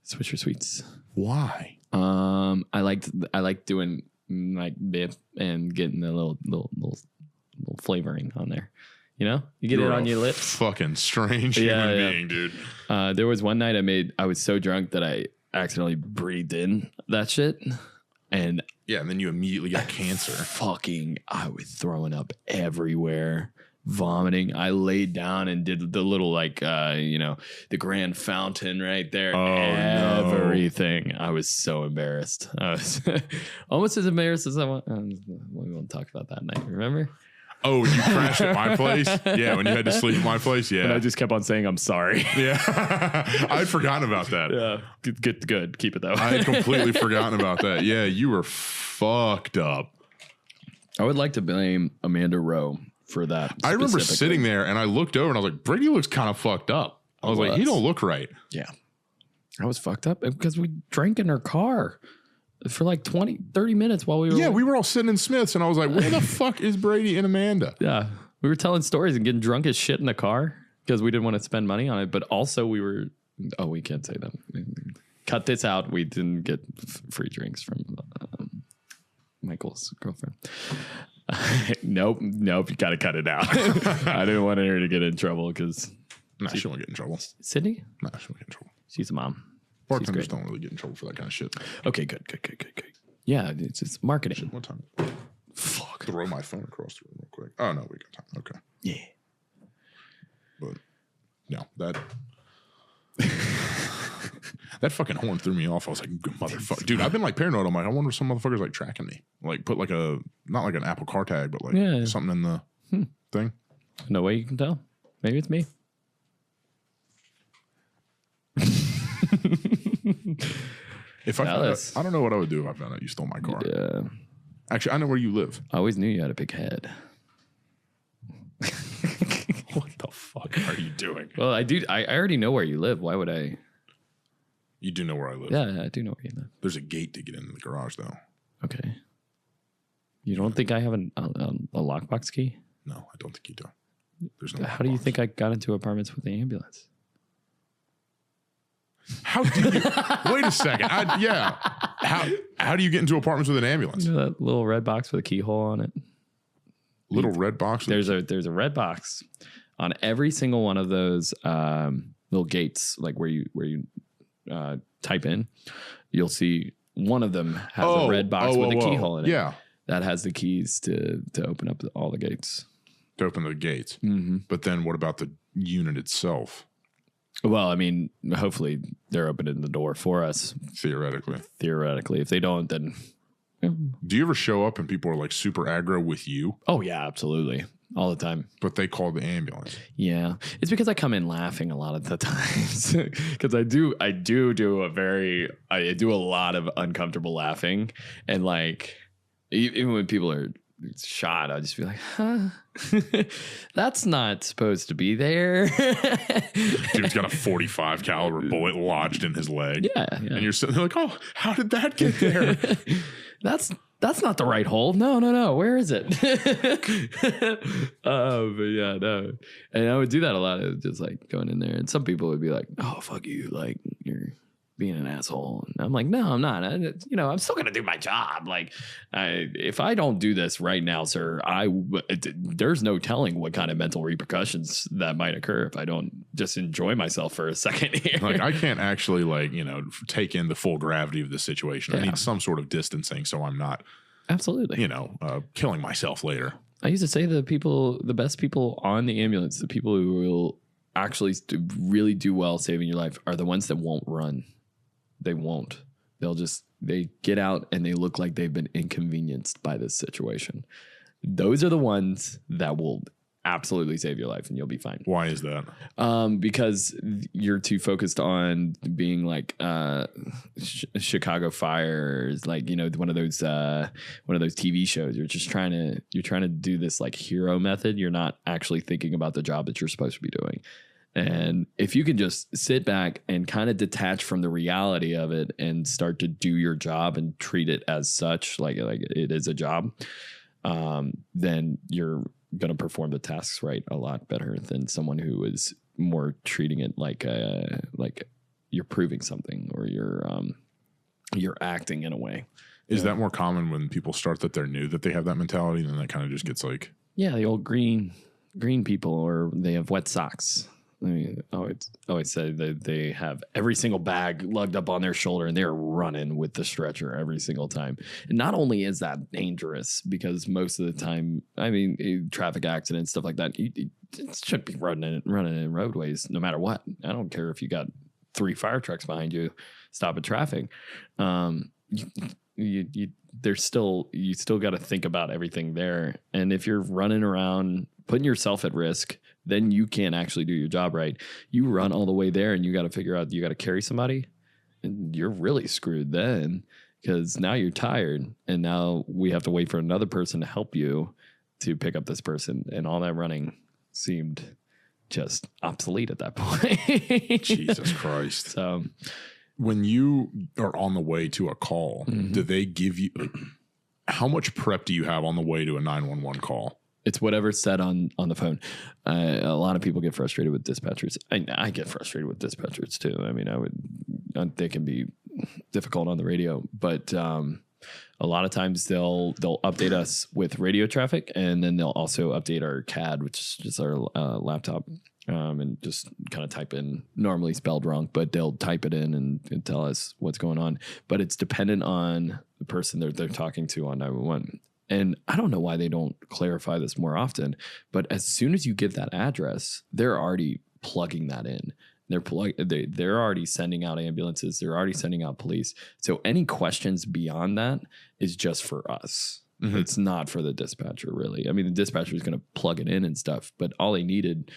S1: Swisher Sweets.
S2: Why?
S1: I liked doing like dip and getting the little flavoring on there. You know, you get it on your lips.
S2: Fucking strange human being, dude.
S1: There was one night I was so drunk that I accidentally breathed in that shit. And
S2: yeah, and then you immediately got cancer.
S1: I was throwing up everywhere, vomiting. I laid down and did the little the grand fountain right there.
S2: Oh,
S1: everything. No. I was so embarrassed. I was almost as embarrassed as I want. We won't talk about that night. Remember?
S2: Oh, you crashed at my place? Yeah, when you had to sleep at my place? Yeah.
S1: And I just kept on saying, I'm sorry.
S2: Yeah. I'd forgotten about that.
S1: Yeah. Good. Keep it that way.
S2: I had completely forgotten about that. Yeah, you were fucked up.
S1: I would like to blame Amanda Rowe for that.
S2: I remember sitting there and I looked over and I was like, Brady looks kind of fucked up. I was like, he don't look right.
S1: Yeah. I was fucked up because we drank in her car for like 20, 30 minutes while we were.
S2: Yeah, we were all sitting in Smith's and I was like, where the fuck is Brady and Amanda?
S1: Yeah. We were telling stories and getting drunk as shit in the car because we didn't want to spend money on it. But also we can't say that. Cut this out. We didn't get free drinks from Michael's girlfriend. Nope. You got to cut it out. I didn't want her to get in trouble because.
S2: Nah, she won't get in trouble.
S1: Sydney?
S2: Nah, she won't get in trouble.
S1: She's a mom.
S2: Bartenders don't really get in trouble for that kind of shit.
S1: Okay, good. Yeah, it's marketing.
S2: Shit, what time?
S1: Fuck.
S2: Throw my phone across the room real quick. Oh, no, we got time. Okay.
S1: Yeah.
S2: But, no, that fucking horn threw me off. I was like, motherfucker. Dude, I've been like paranoid. I'm like, I wonder if some motherfucker's like tracking me. Like, put like not like an Apple car tag, but like something in the thing.
S1: No way you can tell. Maybe it's me.
S2: If I don't know what I would do if I found out you stole my car.
S1: Yeah.
S2: Actually, I know where you live.
S1: I always knew you had a big head.
S2: What the fuck are you doing?
S1: Well, I do. I already know where you live. Why would I?
S2: You do know where I live.
S1: Yeah, I do know where you live.
S2: There's a gate to get into the garage, though.
S1: Okay. You don't think I have a lockbox key?
S2: No, I don't think you do. There's no.
S1: How do you think I got into apartments with the ambulance?
S2: How do you? Wait a second. How do you get into apartments with an ambulance?
S1: You know that little red box with a keyhole on it?
S2: Little red box?
S1: There's a red box on every single one of those little gates, like where you type in. You'll see one of them has a red box with a keyhole in it.
S2: Yeah.
S1: That has the keys to open up all the gates.
S2: To open the gates.
S1: Mm-hmm.
S2: But then what about the unit itself?
S1: Well, I mean, hopefully they're opening the door for us.
S2: Theoretically.
S1: If they don't, then.
S2: Do you ever show up and people are like super aggro with you?
S1: Oh, yeah, absolutely. All the time.
S2: But they call the ambulance.
S1: Yeah. It's because I come in laughing a lot of the times. Because I do a lot of uncomfortable laughing. And like, even when people are shot, I'll just be like, huh? That's not supposed to be there.
S2: Dude's got a 45 caliber bullet lodged in his leg.
S1: Yeah.
S2: And you're sitting there like, oh, how did that get there?
S1: That's not the right hole. No. Where is it? But yeah, no. And I would do that a lot of just like going in there. And some people would be like, oh, fuck you. Like, you're being an asshole. And I'm like, no, I'm not. I'm still going to do my job. Like, if I don't do this right now, sir, there's no telling what kind of mental repercussions that might occur if I don't just enjoy myself for a second here.
S2: Like, I can't actually take in the full gravity of the situation. Yeah. I need some sort of distancing so I'm not
S1: absolutely,
S2: killing myself later.
S1: I used to say the best people on the ambulance, the people who will actually really do well saving your life are the ones that won't run. They won't. They get out and they look like they've been inconvenienced by this situation. Those are the ones that will absolutely save your life and you'll be fine.
S2: Why is that?
S1: Because you're too focused on being like Chicago Fires, like, one of those TV shows. You're trying to do this like hero method. You're not actually thinking about the job that you're supposed to be doing. And if you can just sit back and kind of detach from the reality of it and start to do your job and treat it as such, like it is a job, then you're going to perform the tasks right a lot better than someone who is more treating it like you're proving something or you're acting in a way.
S2: Is that more common when people start that they're new, that they have that mentality, and then that kind of just gets like...
S1: Yeah, the old green people, or they have wet socks. I mean, I always say that they have every single bag lugged up on their shoulder and they're running with the stretcher every single time. And not only is that dangerous, because most of the time, I mean, traffic accidents, stuff like that, you should be running in roadways no matter what. I don't care if you got 3 fire trucks behind you stopping traffic. You still got to think about everything there. And if you're running around putting yourself at risk, then you can't actually do your job right. You run all the way there and you got to figure out you got to carry somebody, and you're really screwed then, because now you're tired and now we have to wait for another person to help you to pick up this person, and all that running seemed just obsolete at that point.
S2: Jesus Christ.
S1: So
S2: when you are on the way to a call, do they give you, how much prep do you have on the way to a 911 call?
S1: It's whatever's said on the phone. A lot of people get frustrated with dispatchers. I get frustrated with dispatchers too. I mean, they can be difficult on the radio, but a lot of times they'll update us with radio traffic, and then they'll also update our CAD, which is just our laptop, and just kind of type in, normally spelled wrong, but they'll type it in and tell us what's going on. But it's dependent on the person they're talking to on 911. And I don't know why they don't clarify this more often, but as soon as you give that address, they're already plugging that in. They're already sending out ambulances. They're already sending out police. So any questions beyond that is just for us. Mm-hmm. It's not for the dispatcher, really. I mean, the dispatcher is going to plug it in and stuff, but all they needed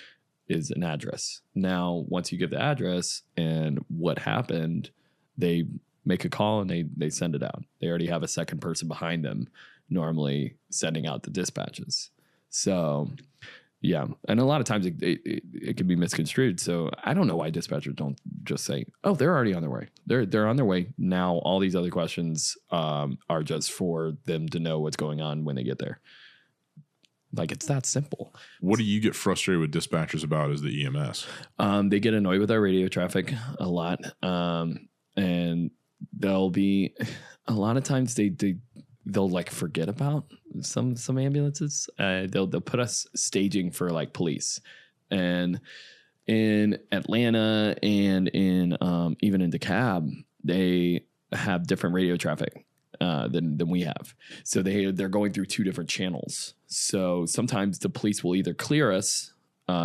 S1: is an address. Now, once you give the address and what happened, they make a call and they send it out. They already have a second person behind them normally sending out the dispatches. So yeah. And a lot of times it can be misconstrued. So I don't know why dispatchers don't just say, oh, they're already on their way. They're on their way. Now all these other questions are just for them to know what's going on when they get there. Like, it's that simple.
S2: What do you get frustrated with dispatchers about as the EMS?
S1: They get annoyed with our radio traffic a lot. And they'll be, a lot of times they'll like forget about some ambulances. They'll put us staging for like police, and in Atlanta and in even in Cobb, they have different radio traffic than we have. So they're going through 2 different channels. So sometimes the police will either clear us,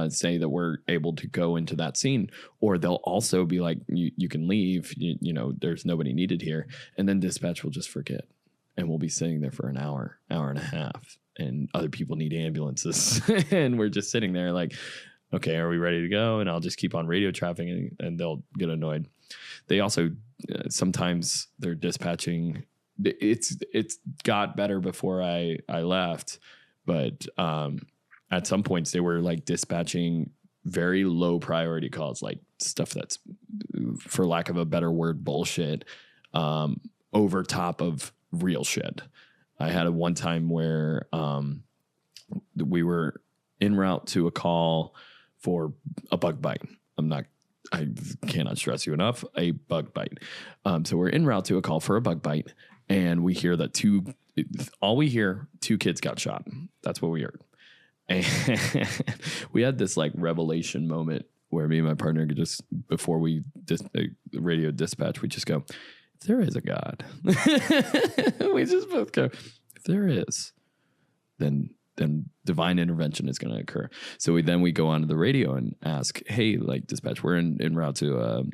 S1: say that we're able to go into that scene, or they'll also be like, you can leave, you know, there's nobody needed here. And then dispatch will just forget. And we'll be sitting there for an hour and a half, and other people need ambulances. And we're just sitting there like, okay, are we ready to go? And I'll just keep on radio traffic, and they'll get annoyed. They also, sometimes they're dispatching. It's got better before I left, but at some points they were like dispatching very low priority calls, like stuff that's, for lack of a better word, bullshit, over top of real shit. I had one time where we were en route to a call for a bug bite. I cannot stress you enough, a bug bite. So we're en route to a call for a bug bite, and we hear that 2 kids got shot. That's what we heard. And we had this like revelation moment where me and my partner could just, before we radio dispatch, we just go, if there is a God, we just both go, if there is, then divine intervention is going to occur. So we go onto the radio and ask, hey, like, dispatch, we're en route to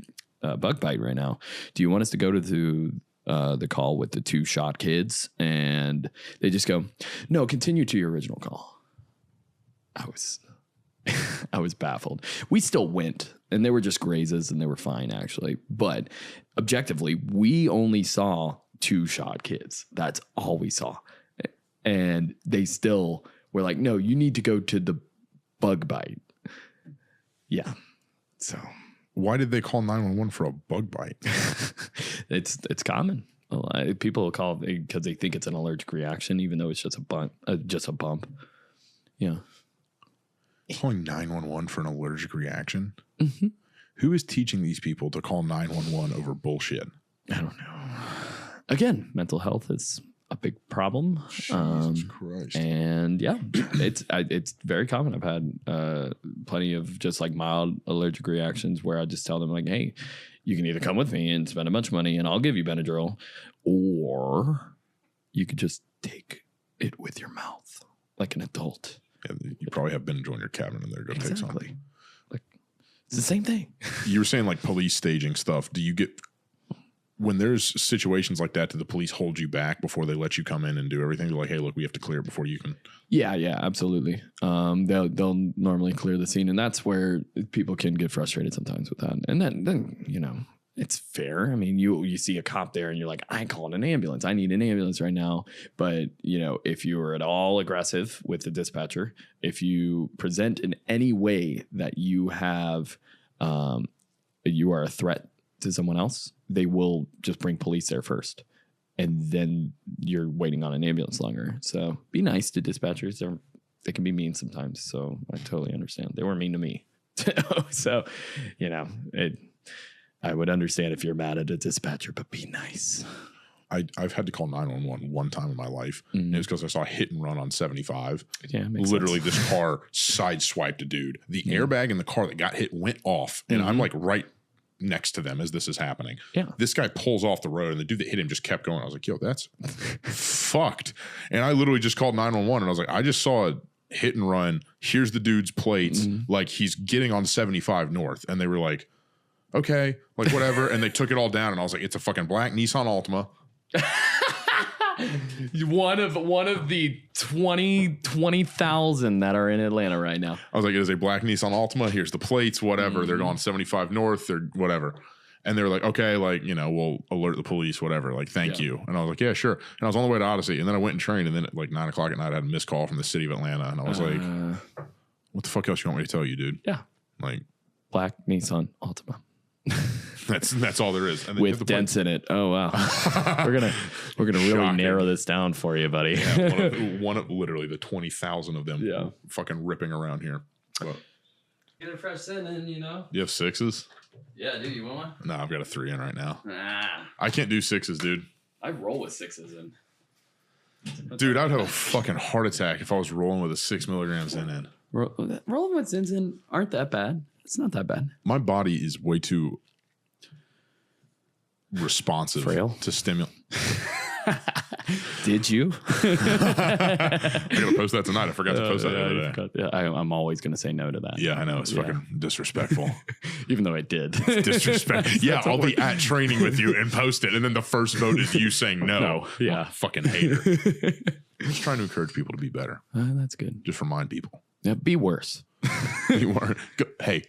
S1: a bug bite right now. Do you want us to go to the call with the 2 shot kids? And they just go, no, continue to your original call. I was baffled. We still went, and they were just grazes, and they were fine, actually. But objectively, we only saw 2 shot kids. That's all we saw. And they still were like, no, you need to go to the bug bite. Yeah. So
S2: why did they call 911 for a bug bite?
S1: It's common. A lot of people call it because they think it's an allergic reaction, even though it's just a bump. Yeah.
S2: Calling 911 for an allergic reaction?
S1: Mm-hmm.
S2: Who is teaching these people to call 911 over bullshit?
S1: I don't know. Again, mental health is a big problem.
S2: Jesus Christ.
S1: And yeah, it's very common. I've had plenty of just like mild allergic reactions where I just tell them like, hey, you can either come with me and spend a bunch of money and I'll give you Benadryl, or you could just take it with your mouth like an adult.
S2: Yeah, you probably have Benadryl in your cabinet and there. Go take some.
S1: Like, it's the same thing.
S2: You were saying like police staging stuff. Do you get, when there's situations like that, do the police hold you back before they let you come in and do everything? They're like, hey, look, we have to clear it before you can.
S1: Yeah, absolutely. They'll normally clear the scene, and that's where people can get frustrated sometimes with that. And then you know, it's fair. I mean, you see a cop there and you're like, I called an ambulance. I need an ambulance right now. But, you know, if you are at all aggressive with the dispatcher, if you present in any way that you have, you are a threat to someone else, they will just bring police there first. And then you're waiting on an ambulance longer. So be nice to dispatchers. They can be mean sometimes. So I totally understand. They were mean to me. So, you know, I would understand if you're mad at a dispatcher, but be nice.
S2: I've had to call 911 one time in my life. Mm-hmm. And it was because I saw a hit and run on 75.
S1: Yeah,
S2: literally sense. This car sideswiped a dude. The airbag in the car that got hit went off. And I'm like right next to them as this is happening.
S1: Yeah.
S2: This guy pulls off the road and the dude that hit him just kept going. I was like, yo, that's fucked. And I literally just called 911 and I was like, I just saw a hit and run. Here's the dude's plates. Like he's getting on 75 North. And they were like, okay, like whatever. And they took it all down and I was like, it's a fucking black Nissan Altima.
S1: one of the 20,000 that are in Atlanta right now.
S2: I was like, it is a black Nissan Altima. Here's the plates, whatever. They're going 75 North or whatever. And they were like, okay, like, you know, we'll alert the police, whatever. Like, thank you. And I was like, yeah, sure. And I was on the way to Odyssey. And then I went and trained. And then at like 9 o'clock at night, I had a missed call from the city of Atlanta. And I was like, what the fuck else you want me to tell you, dude?
S1: Yeah.
S2: Like,
S1: black Nissan Altima.
S2: That's all there is. And then
S1: with dents in it. Oh wow. we're gonna really narrow this down for you, buddy.
S2: Yeah, one of literally the 20,000 of them fucking ripping around here. But,
S1: get a fresh send in, you know.
S2: You have 6s?
S1: Yeah, dude, you want one?
S2: No, I've got a 3 in right now.
S1: Nah.
S2: I can't do 6s, dude.
S1: I roll with 6s in.
S2: Dude, I'd have a fucking heart attack if I was rolling with a 6 milligrams in.
S1: Rolling with Zinzin aren't that bad. It's not that bad.
S2: My body is way too responsive to stimulus.
S1: Did you?
S2: I gotta post that tonight. I forgot to post that the other day.
S1: I'm always gonna say no to that.
S2: Yeah, I know. It's fucking disrespectful.
S1: Even though I did.
S2: It's disrespectful. Yeah, I'll be at training with you and post it. And then the first vote is you saying no.
S1: Yeah.
S2: Fucking hater. Just trying to encourage people to be better.
S1: That's good.
S2: Just remind people.
S1: Yeah, be worse.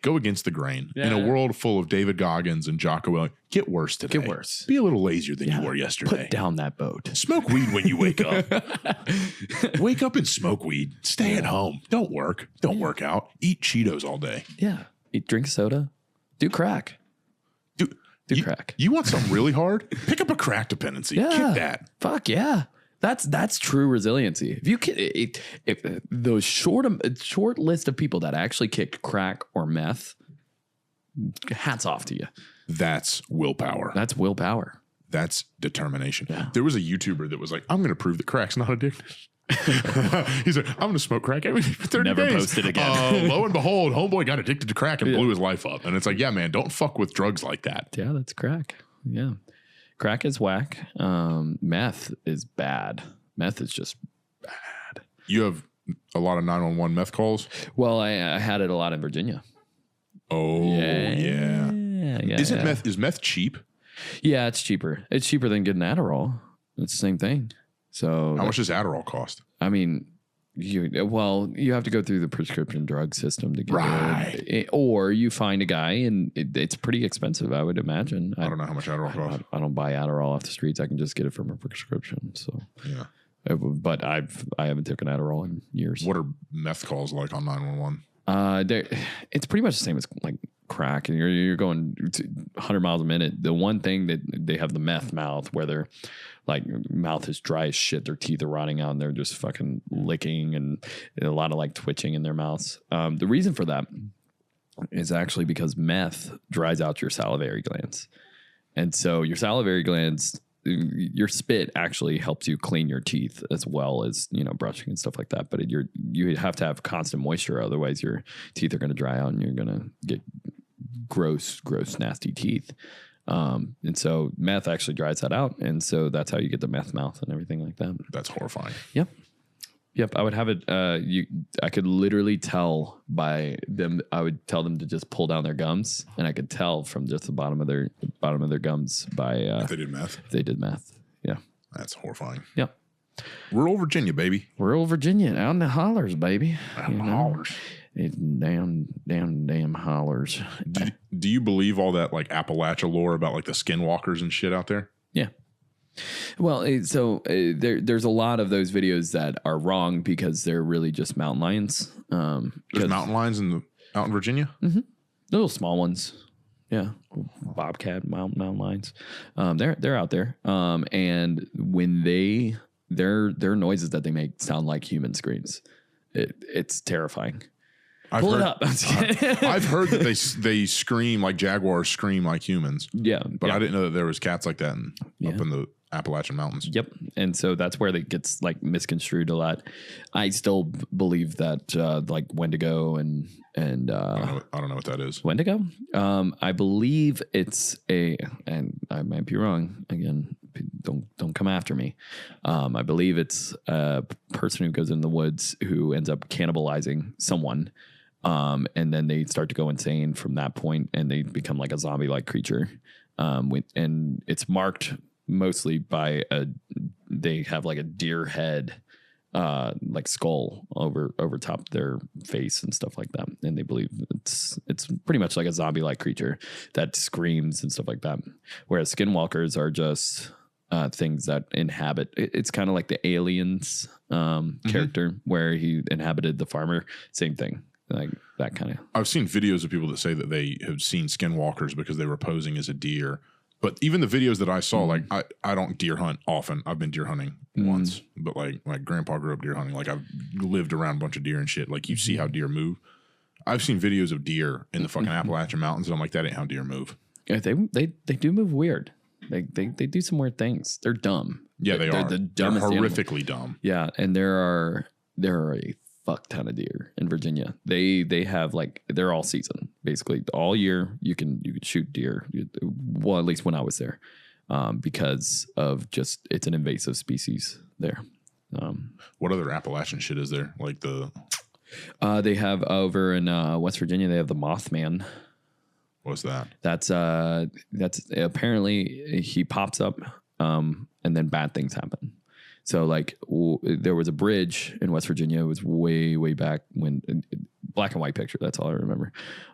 S2: Go against the grain. Yeah. In a world full of David Goggins and Jocko, get worse today.
S1: Get worse.
S2: Be a little lazier than you were yesterday.
S1: Put down that boat.
S2: Smoke weed when you wake up. Wake up and smoke weed. Stay at home. Don't work. Don't work out. Eat Cheetos all day.
S1: Yeah. Drink soda. Do crack. Do crack.
S2: You want something really hard? Pick up a crack dependency.
S1: Yeah.
S2: Kick that.
S1: Fuck yeah. That's true resiliency. If you can, if those short list of people that actually kick crack or meth, hats off to you.
S2: That's willpower.
S1: That's willpower.
S2: That's determination.
S1: Yeah.
S2: There was a YouTuber that was like, I'm going to prove that crack's not addictive. He's like, I'm going to smoke crack every 30
S1: Never
S2: days.
S1: posted again.
S2: Lo and behold, homeboy got addicted to crack and blew his life up. And it's like, yeah, man, don't fuck with drugs like that.
S1: Yeah, that's crack. Yeah. Crack is whack. Meth is bad. Meth is just bad.
S2: You have a lot of 911 meth calls?
S1: Well, I had it a lot in Virginia.
S2: Oh, yeah. Is meth cheap?
S1: Yeah, it's cheaper. It's cheaper than getting Adderall. It's the same thing. So
S2: how much does Adderall cost?
S1: I mean, you have to go through the prescription drug system to get it. Or you find a guy and it's pretty expensive, I would imagine.
S2: I don't know how much Adderall costs.
S1: I don't buy Adderall off the streets. I can just get it from a prescription. So
S2: yeah.
S1: But I haven't taken Adderall in years.
S2: What are meth calls like on 911?
S1: It's pretty much the same as like crack, and you're going 100 miles a minute. The one thing that they have the meth mouth, where their like mouth is dry as shit, their teeth are rotting out, and they're just fucking licking, and a lot of like twitching in their mouths. The reason for that is actually because meth dries out your salivary glands, and so your salivary glands your spit actually helps you clean your teeth as well as, brushing and stuff like that. But you have to have constant moisture. Otherwise your teeth are going to dry out and you're going to get gross, nasty teeth. And so meth actually dries that out. And so that's how you get the meth mouth and everything like that.
S2: That's horrifying.
S1: Yep. I would have it. I could literally tell by them. I would tell them to just pull down their gums, and I could tell from just the bottom of their gums by
S2: if they did meth.
S1: If they did meth. Yeah.
S2: That's horrifying.
S1: Yep.
S2: Rural Virginia, baby.
S1: Rural Virginia, out in the hollers, baby.
S2: Out in the hollers.
S1: It's down damn hollers.
S2: Do you believe all that like Appalachia lore about like the skinwalkers and shit out there?
S1: Yeah. Well, there's a lot of those videos that are wrong because they're really just mountain lions.
S2: There's mountain lions out in Virginia?
S1: Mm-hmm. Little small ones. Yeah. Bobcat mountain lions. They're out there. And when their noises that they make sound like human screams. It's terrifying. Pull it up.
S2: I've heard that they scream like jaguars scream like humans.
S1: Yeah.
S2: But I didn't know that there was cats like that up in the Appalachian Mountains.
S1: Yep. And so that's where it gets like misconstrued a lot. I still believe that like Wendigo and
S2: I don't know what that is.
S1: Wendigo? I believe it's and I might be wrong. Again, don't come after me. I believe it's a person who goes in the woods who ends up cannibalizing someone. And then they start to go insane from that point and they become like a zombie-like creature. And it's marked mostly by they have like a deer head, like skull over top of their face and stuff like that. And they believe it's pretty much like a zombie-like creature that screams and stuff like that. Whereas skinwalkers are just things that inhabit. It's kind of like the Aliens character where he inhabited the farmer. Same thing. Like that kind of.
S2: I've seen videos of people that say that they have seen skinwalkers because they were posing as a deer. But even the videos that I saw, like I don't deer hunt often. I've been deer hunting once, but like my grandpa grew up deer hunting. Like I've lived around a bunch of deer and shit. Like you see how deer move. I've seen videos of deer in the fucking Appalachian Mountains, and I'm like, that ain't how deer move.
S1: Yeah, they do move weird. They do some weird things. They're dumb.
S2: Yeah, they are.
S1: The dumbest
S2: They're horrifically dumb.
S1: Yeah, and there are a fuck ton of deer in Virginia. They have like they're all season basically all year. You can shoot deer. Well, at least when I was there, because of just it's an invasive species there.
S2: What other Appalachian shit is there? Like
S1: they have over in West Virginia. They have the Mothman.
S2: What's that?
S1: That's apparently he pops up, and then bad things happen. So like there was a bridge in West Virginia. It was way back when black and white picture. That's all I remember.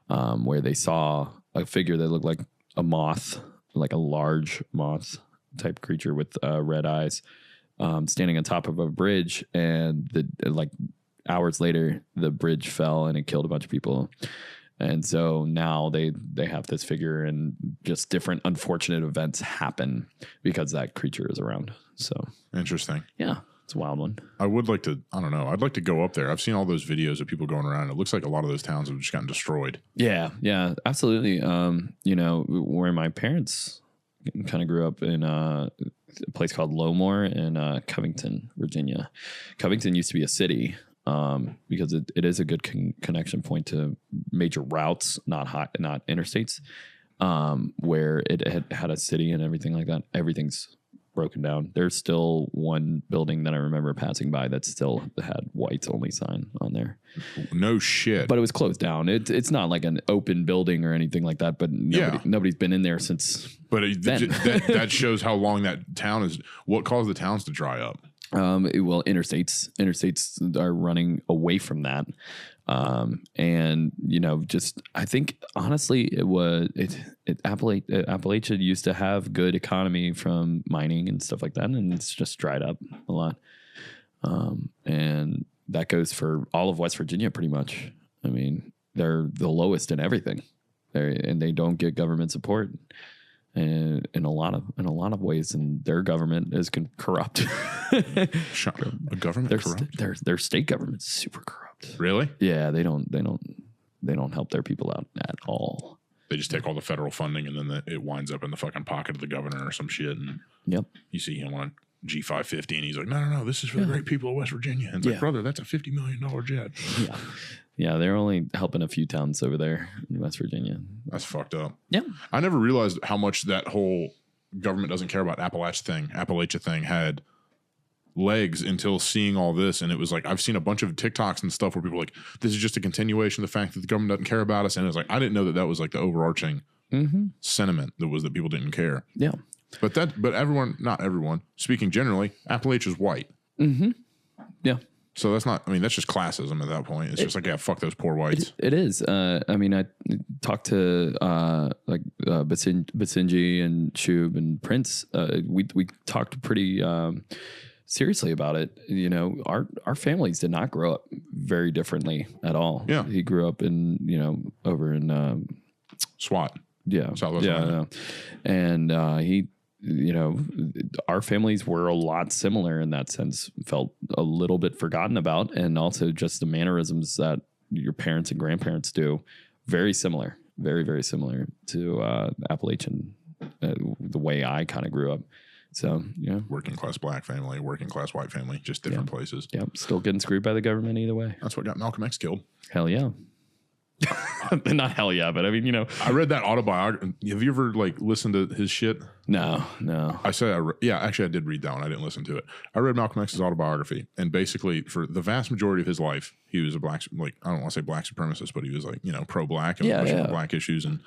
S1: Where they saw a figure that looked like a moth, like a large moth type creature with red eyes, standing on top of a bridge. And like hours later, the bridge fell and it killed a bunch of people. And so now they have this figure and just different unfortunate events happen because that creature is around. So
S2: interesting.
S1: Yeah, it's a wild one.
S2: I would like to, I don't know. I'd like to go up there. I've seen all those videos of people going around. It looks like a lot of those towns have just gotten destroyed.
S1: Yeah, absolutely. Where my parents kind of grew up in a place called Lowmore in Covington, Virginia. Covington used to be a city. Because it is a good connection point to major routes, not interstates, where it had a city and everything like that. Everything's broken down. There's still one building that I remember passing by that still had whites only sign on there.
S2: No shit.
S1: But it was closed down. It's not like an open building or anything like that. But nobody's been in there since. But
S2: that shows how long that town is. What caused the towns to dry up?
S3: Interstates are running away from that. And I think honestly Appalachia used to have good economy from mining and stuff like that. And it's just dried up a lot. And that goes for all of West Virginia pretty much. I mean, they're the lowest in everything and they don't get government support. And in a lot of ways, and their government is corrupt.
S2: A government corrupt?
S3: Their state government's super corrupt.
S2: Really?
S3: Yeah, they don't help their people out at all.
S2: They just take all the federal funding and then it winds up in the fucking pocket of the governor or some shit. And you see him on a G550 and he's like, no, this is for the great people of West Virginia. And it's like, brother, that's a $50 million jet.
S3: Yeah, they're only helping a few towns over there in West Virginia.
S2: That's fucked up.
S3: Yeah.
S2: I never realized how much that whole government doesn't care about Appalachia thing had legs until seeing all this. And it was like, I've seen a bunch of TikToks and stuff where people are like, this is just a continuation of the fact that the government doesn't care about us. And it was like, I didn't know that was like the overarching sentiment that people didn't care.
S3: Yeah.
S2: But not everyone, speaking generally, Appalachia's white.
S3: Yeah.
S2: So that's just classism at that point. It's just like, yeah, fuck those poor whites.
S3: It is. I talked to Basinji and Shub and Prince. We talked pretty seriously about it. You know, our families did not grow up very differently at all.
S2: Yeah.
S3: He grew up in, over in
S2: SWAT.
S3: Yeah.
S2: Southwest Atlanta.
S3: And he, our families were a lot similar in that sense, felt a little bit forgotten about. And also just the mannerisms that your parents and grandparents do, very similar, very, very similar to Appalachian, the way I kind of grew up. So, yeah.
S2: Working class black family, working class white family, just different places.
S3: Yep. Still getting screwed by the government either way.
S2: That's what got Malcolm X killed.
S3: Hell yeah. Not hell yeah, but I mean,
S2: I read that autobiography. Have you ever listened to his shit?
S3: No.
S2: Actually, I did read that one. I didn't listen to it. I read Malcolm X's autobiography, and basically, for the vast majority of his life, he was a I don't want to say black supremacist, but he was pro-black and pushing for black issues, and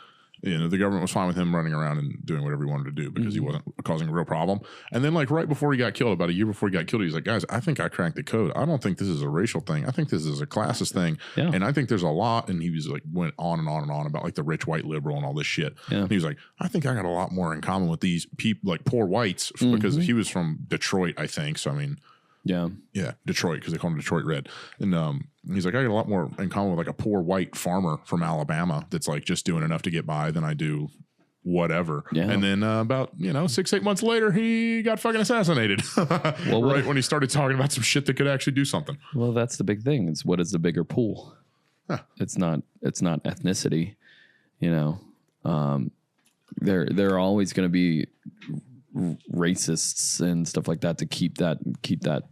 S2: the government was fine with him running around and doing whatever he wanted to do because he wasn't causing a real problem. And then right before he got killed, about a year before he got killed, he's like, guys, I think I cracked the code. I don't think this is a racial thing. I think this is a classist thing. Yeah. And I think there's a lot. And he was went on and on and on about the rich white liberal and all this shit. Yeah. And he was like, I think I got a lot more in common with these people, poor whites, because he was from Detroit, I think. So, I mean, yeah, Detroit, because they call him Detroit Red. And he's like, I got a lot more in common with a poor white farmer from Alabama that's just doing enough to get by than I do whatever. Yeah. And then about 6-8 months later, he got fucking assassinated. Well, when he started talking about some shit that could actually do something.
S3: Well, that's the big thing. Is what is the bigger pool? Huh. It's not ethnicity. There are always going to be racists and stuff like that to keep that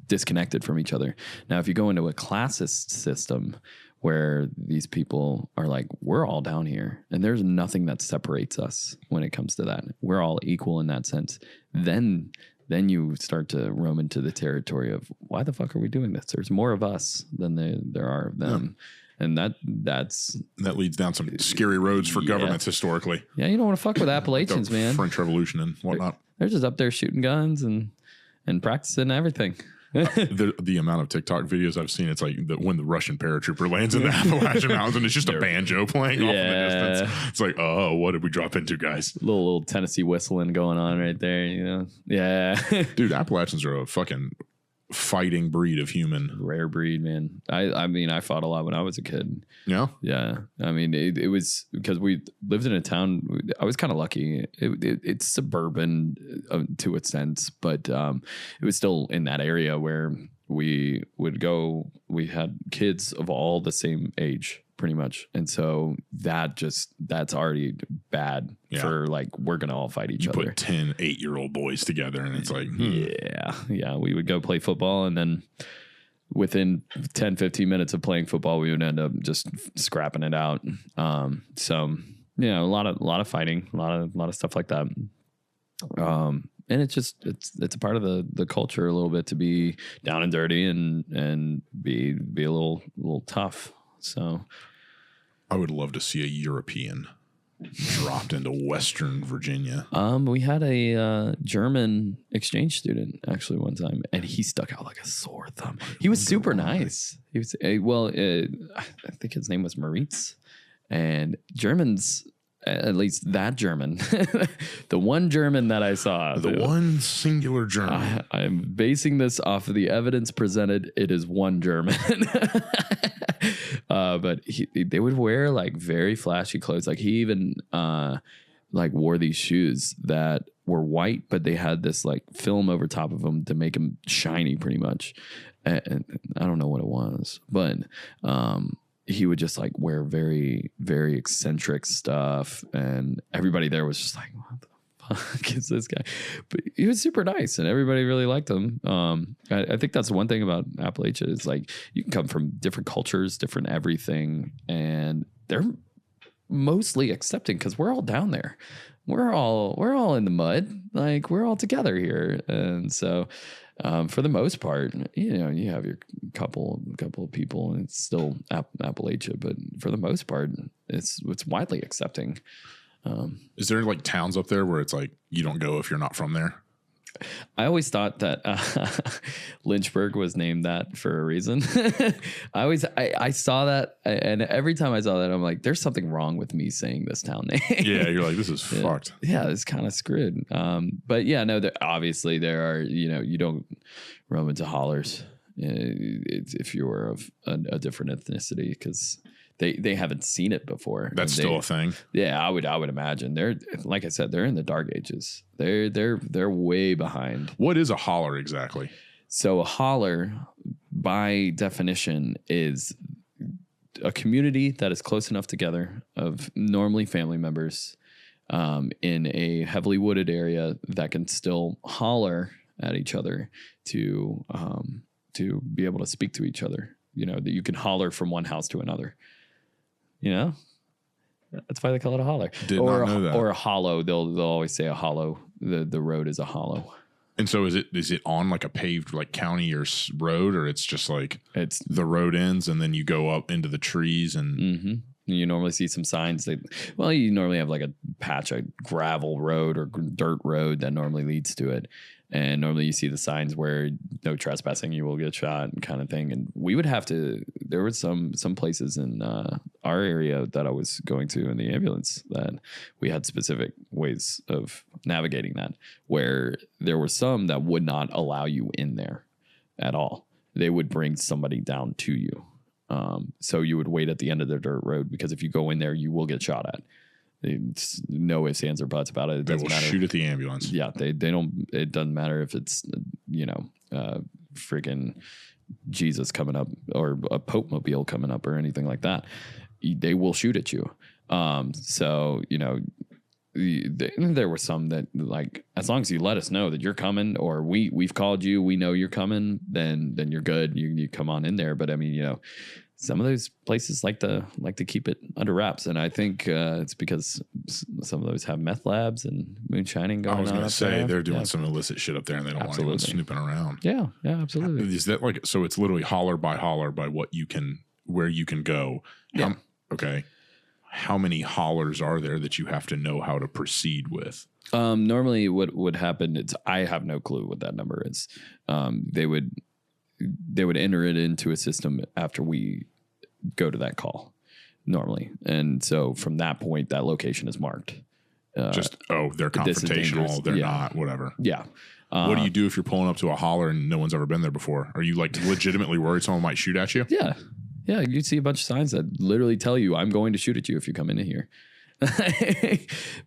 S3: disconnected from each other. Now, if you go into a classist system where these people are we're all down here and there's nothing that separates us when it comes to that, we're all equal in that sense, then you start to roam into the territory of why the fuck are we doing this? There's more of us than there are of them. Yeah. And that
S2: leads down some scary roads for governments historically.
S3: Yeah, you don't want to fuck with Appalachians, man.
S2: French Revolution and whatnot.
S3: They're just up there shooting guns and practicing everything.
S2: The amount of TikTok videos I've seen, it's when the Russian paratrooper lands in the Appalachian Mountains and it's just a banjo playing off in the distance. It's like, oh, what did we drop into, guys?
S3: Little Tennessee whistling going on right there, Yeah.
S2: Dude, Appalachians are a fucking fighting breed of human.
S3: Rare breed, man. I mean, I fought a lot when I was a kid.
S2: Yeah?
S3: Yeah. I mean, it was because we lived in a town. I was kind of lucky. It's suburban to a sense, but it was still in that area where we would go. We had kids of all the same age, pretty much. And so that's already bad for we're going to all fight each other.
S2: You put 10 8-year-old boys together and it's
S3: Yeah. We would go play football and then within 10, 15 minutes of playing football, we would end up just scrapping it out. So, a lot of fighting, a lot of stuff like that. And it's a part of the culture a little bit to be down and dirty and be a little tough. So
S2: I would love to see a European dropped into Western Virginia.
S3: We had a German exchange student actually one time, and he stuck out like a sore thumb. He was super nice. He was I think his name was Moritz, and Germans, at least that German, the one German that I saw,
S2: one singular German.
S3: I'm basing this off of the evidence presented. It is one German. But they would wear very flashy clothes. He even wore these shoes that were white, but they had this film over top of them to make them shiny pretty much. And I don't know what it was, but he would just like wear very, very eccentric stuff. And everybody there was just like, what the fuck is this guy? But he was super nice and everybody really liked him. I think that's one thing about Appalachia is like you can come from different cultures, different everything, and they're mostly accepting because we're all down there. We're all in the mud. Like we're all together here. And so for the most part, you know, you have your couple of people and it's still Appalachia, but for the most part, it's widely accepting.
S2: Is there like towns up there where it's like you don't go if you're not from there?
S3: I always thought that Lynchburg was named that for a reason. I saw that, and every time I saw that, I'm like, there's something wrong with me saying this town name.
S2: Yeah, you're like, this is fucked.
S3: Yeah, it's kind of screwed. But yeah, no, obviously there are, you know, you don't roam into hollers if you were of a different ethnicity because they haven't seen it before.
S2: That's still a thing.
S3: Yeah, I would imagine they're, like I said, they're in the dark ages. They're way behind.
S2: What is a holler exactly?
S3: So a holler, by definition, is a community that is close enough together of normally family members in a heavily wooded area that can still holler at each other to be able to speak to each other. You know, that you can holler from one house to another. You know, that's why they call it a holler.
S2: Did not know that.
S3: Or a hollow. They'll always say a hollow. The road is a hollow.
S2: And so is it on like a paved like county or road, or it's just like
S3: it's
S2: the road ends and then you go up into the trees and
S3: mm-hmm. You normally see some signs that, well, you normally have like a patch of gravel road or dirt road that normally leads to it. And normally you see the signs where no trespassing, you will get shot kind of thing. And we would have to, there were some places in our area that I was going to in the ambulance that we had specific ways of navigating that, where there were some that would not allow you in there at all. They would bring somebody down to you. So you would wait at the end of the dirt road because if you go in there, you will get shot at. It's no ifs, ands, or buts about it. It doesn't matter.
S2: Shoot at the ambulance.
S3: Yeah, they don't. It doesn't matter if it's freaking Jesus coming up or a Pope mobile coming up or anything like that. They will shoot at you. So you know, there were some that like as long as you let us know that you're coming or we've called you, we know you're coming, then you're good. You come on in there. But I mean, you know. Some of those places like to keep it under wraps, and I think it's because some of those have meth labs and moonshining going on.
S2: I was going to say
S3: there.
S2: They're doing some illicit shit up there, and they don't want anyone snooping around.
S3: Yeah, absolutely.
S2: Is that like so? It's literally holler by where you can go.
S3: Yeah.
S2: Okay. How many hollers are there that you have to know how to proceed with?
S3: Normally, what would happen is I have no clue what that number is. They would enter it into a system after we go to that call normally. And so from that point, that location is marked. They're confrontational. They're not, whatever. Yeah.
S2: What do you do if you're pulling up to a holler and no one's ever been there before? Are you like legitimately worried someone might shoot at you?
S3: Yeah. Yeah. You see a bunch of signs that literally tell you, I'm going to shoot at you if you come into here.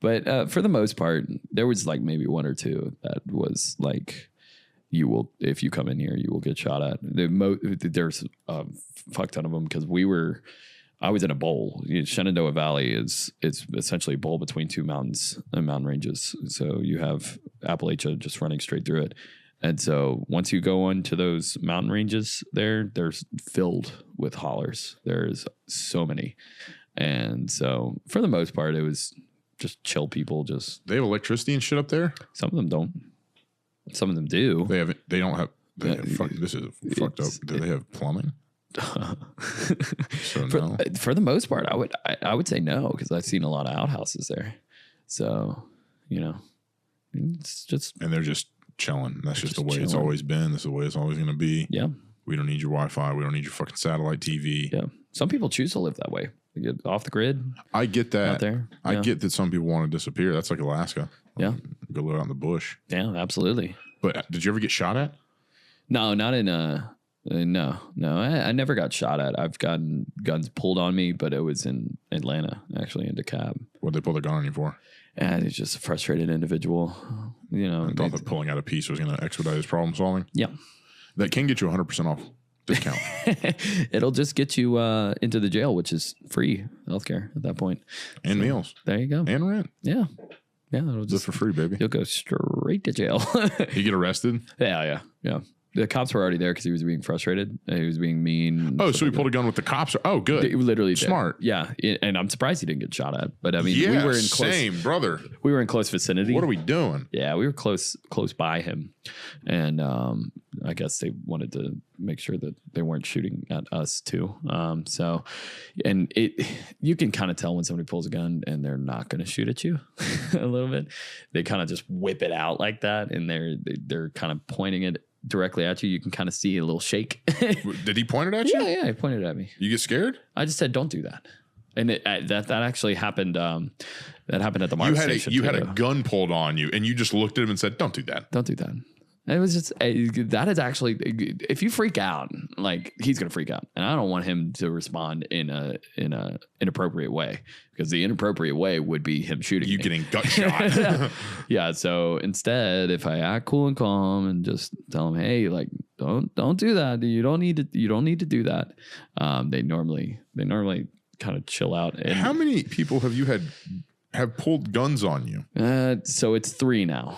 S3: But for the most part, there was like maybe one or two that was like, if you come in here, you will get shot at. There's a fuck ton of them because I was in a bowl. Shenandoah Valley is essentially a bowl between two mountains and mountain ranges. So you have Appalachia just running straight through it. And so once you go into those mountain ranges they're filled with hollers. There's so many. And so for the most part, it was just chill people. They
S2: have electricity and shit up there?
S3: Some of them don't. Some of them do.
S2: They don't have. This is fucked up. Do they have plumbing? So no.
S3: For the most part, I would say no because I've seen a lot of outhouses there. So you know, it's just
S2: and they're just chilling. That's just the way it's always been. This is the way it's always going to be.
S3: Yeah. We
S2: don't need your Wi-Fi. We don't need your fucking satellite TV.
S3: Yeah. Some people choose to live that way. They get off the grid.
S2: I get that.
S3: Out there.
S2: I get that some people want to disappear. That's like Alaska.
S3: Yeah.
S2: Go live out in the bush.
S3: Yeah, absolutely.
S2: But did you ever get shot at?
S3: No, not in no. I never got shot at. I've gotten guns pulled on me, but it was in Atlanta, actually, in DeKalb.
S2: What'd they pull the gun on you for?
S3: And he's just a frustrated individual. You know,
S2: I thought that pulling out a piece was going to expedite his problem solving.
S3: Yeah.
S2: That can get you 100% off discount.
S3: It'll just get you into the jail, which is free healthcare at that point.
S2: And meals.
S3: There you go.
S2: And rent.
S3: Yeah. It'll
S2: Just for free, baby.
S3: You'll go straight to jail.
S2: You get arrested?
S3: Yeah. The cops were already there because he was being frustrated. He was being mean.
S2: Oh, so he pulled a gun with the cops? Oh, good.
S3: He literally did.
S2: Smart.
S3: Yeah. And I'm surprised he didn't get shot at. But I mean,
S2: Yeah,
S3: we were in close.
S2: same, brother.
S3: We were in close vicinity.
S2: What are we doing?
S3: Yeah, we were close by him. And I guess they wanted to make sure that they weren't shooting at us too. You can kind of tell when somebody pulls a gun and they're not going to shoot at you a little bit. They kind of just whip it out like that, and they're kind of pointing it directly at you. You can kind of see a little shake.
S2: Did he point it at you?
S3: Yeah, he pointed it at me.
S2: You get scared?
S3: I just said, "Don't do that." And that actually happened. That happened at the Mart station.
S2: You had a gun pulled on you, and you just looked at him and said, "Don't do that.
S3: Don't do that." It was just that is actually, if you freak out, like, he's gonna freak out, and I don't want him to respond in a inappropriate way, because the inappropriate way would be him shooting
S2: You
S3: me.
S2: getting gut shot."
S3: Yeah. So instead, if I act cool and calm and just tell him, "Hey, like, don't do that. You don't need to do that." They normally kind of chill out. And
S2: How many people have pulled guns on you?
S3: so it's 3 now.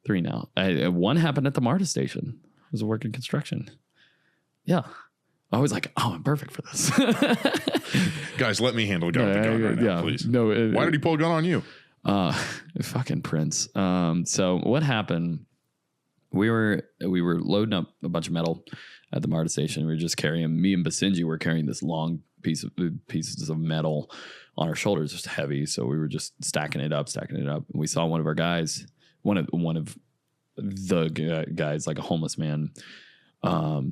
S3: One happened at the Marietta station. I was working construction. Yeah. I was like, "Oh, I'm perfect for this."
S2: Guys, let me handle a gun with a gun right now, please.
S3: No.
S2: Why did he pull a gun on you?
S3: Fucking Prince. So what happened? We were loading up a bunch of metal at the Marietta station. We were just carrying. Me and Basinji were carrying this long pieces of metal on our shoulders, just heavy. So we were just stacking it up. And we saw one of our guys. One of the guys, like a homeless man,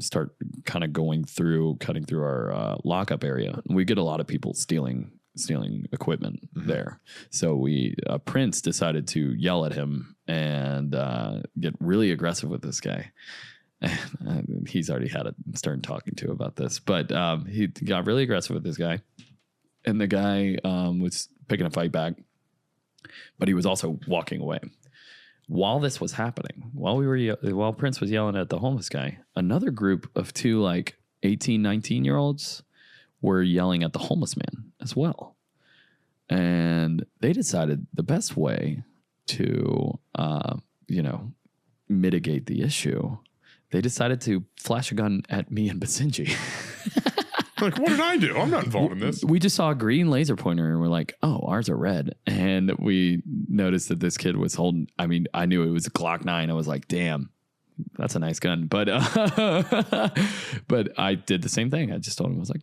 S3: start kind of cutting through our lockup area. And we get a lot of people stealing equipment there. So Prince decided to yell at him and get really aggressive with this guy. And he's already had a stern talking to about this, but he got really aggressive with this guy, and the guy was picking a fight back, but he was also walking away. While this was happening, while Prince was yelling at the homeless guy, another group of 2 like 18, 19-year-olds were yelling at the homeless man as well. And they decided the best way to, mitigate the issue, they decided to flash a gun at me and Basinji.
S2: Like, what did I do? I'm not involved in this.
S3: We just saw a green laser pointer and we're like, "Oh, ours are red." And we noticed that this kid was holding, I knew it was a Glock 9. I was like, "Damn, that's a nice gun." But but I did the same thing. I just told him, I was like,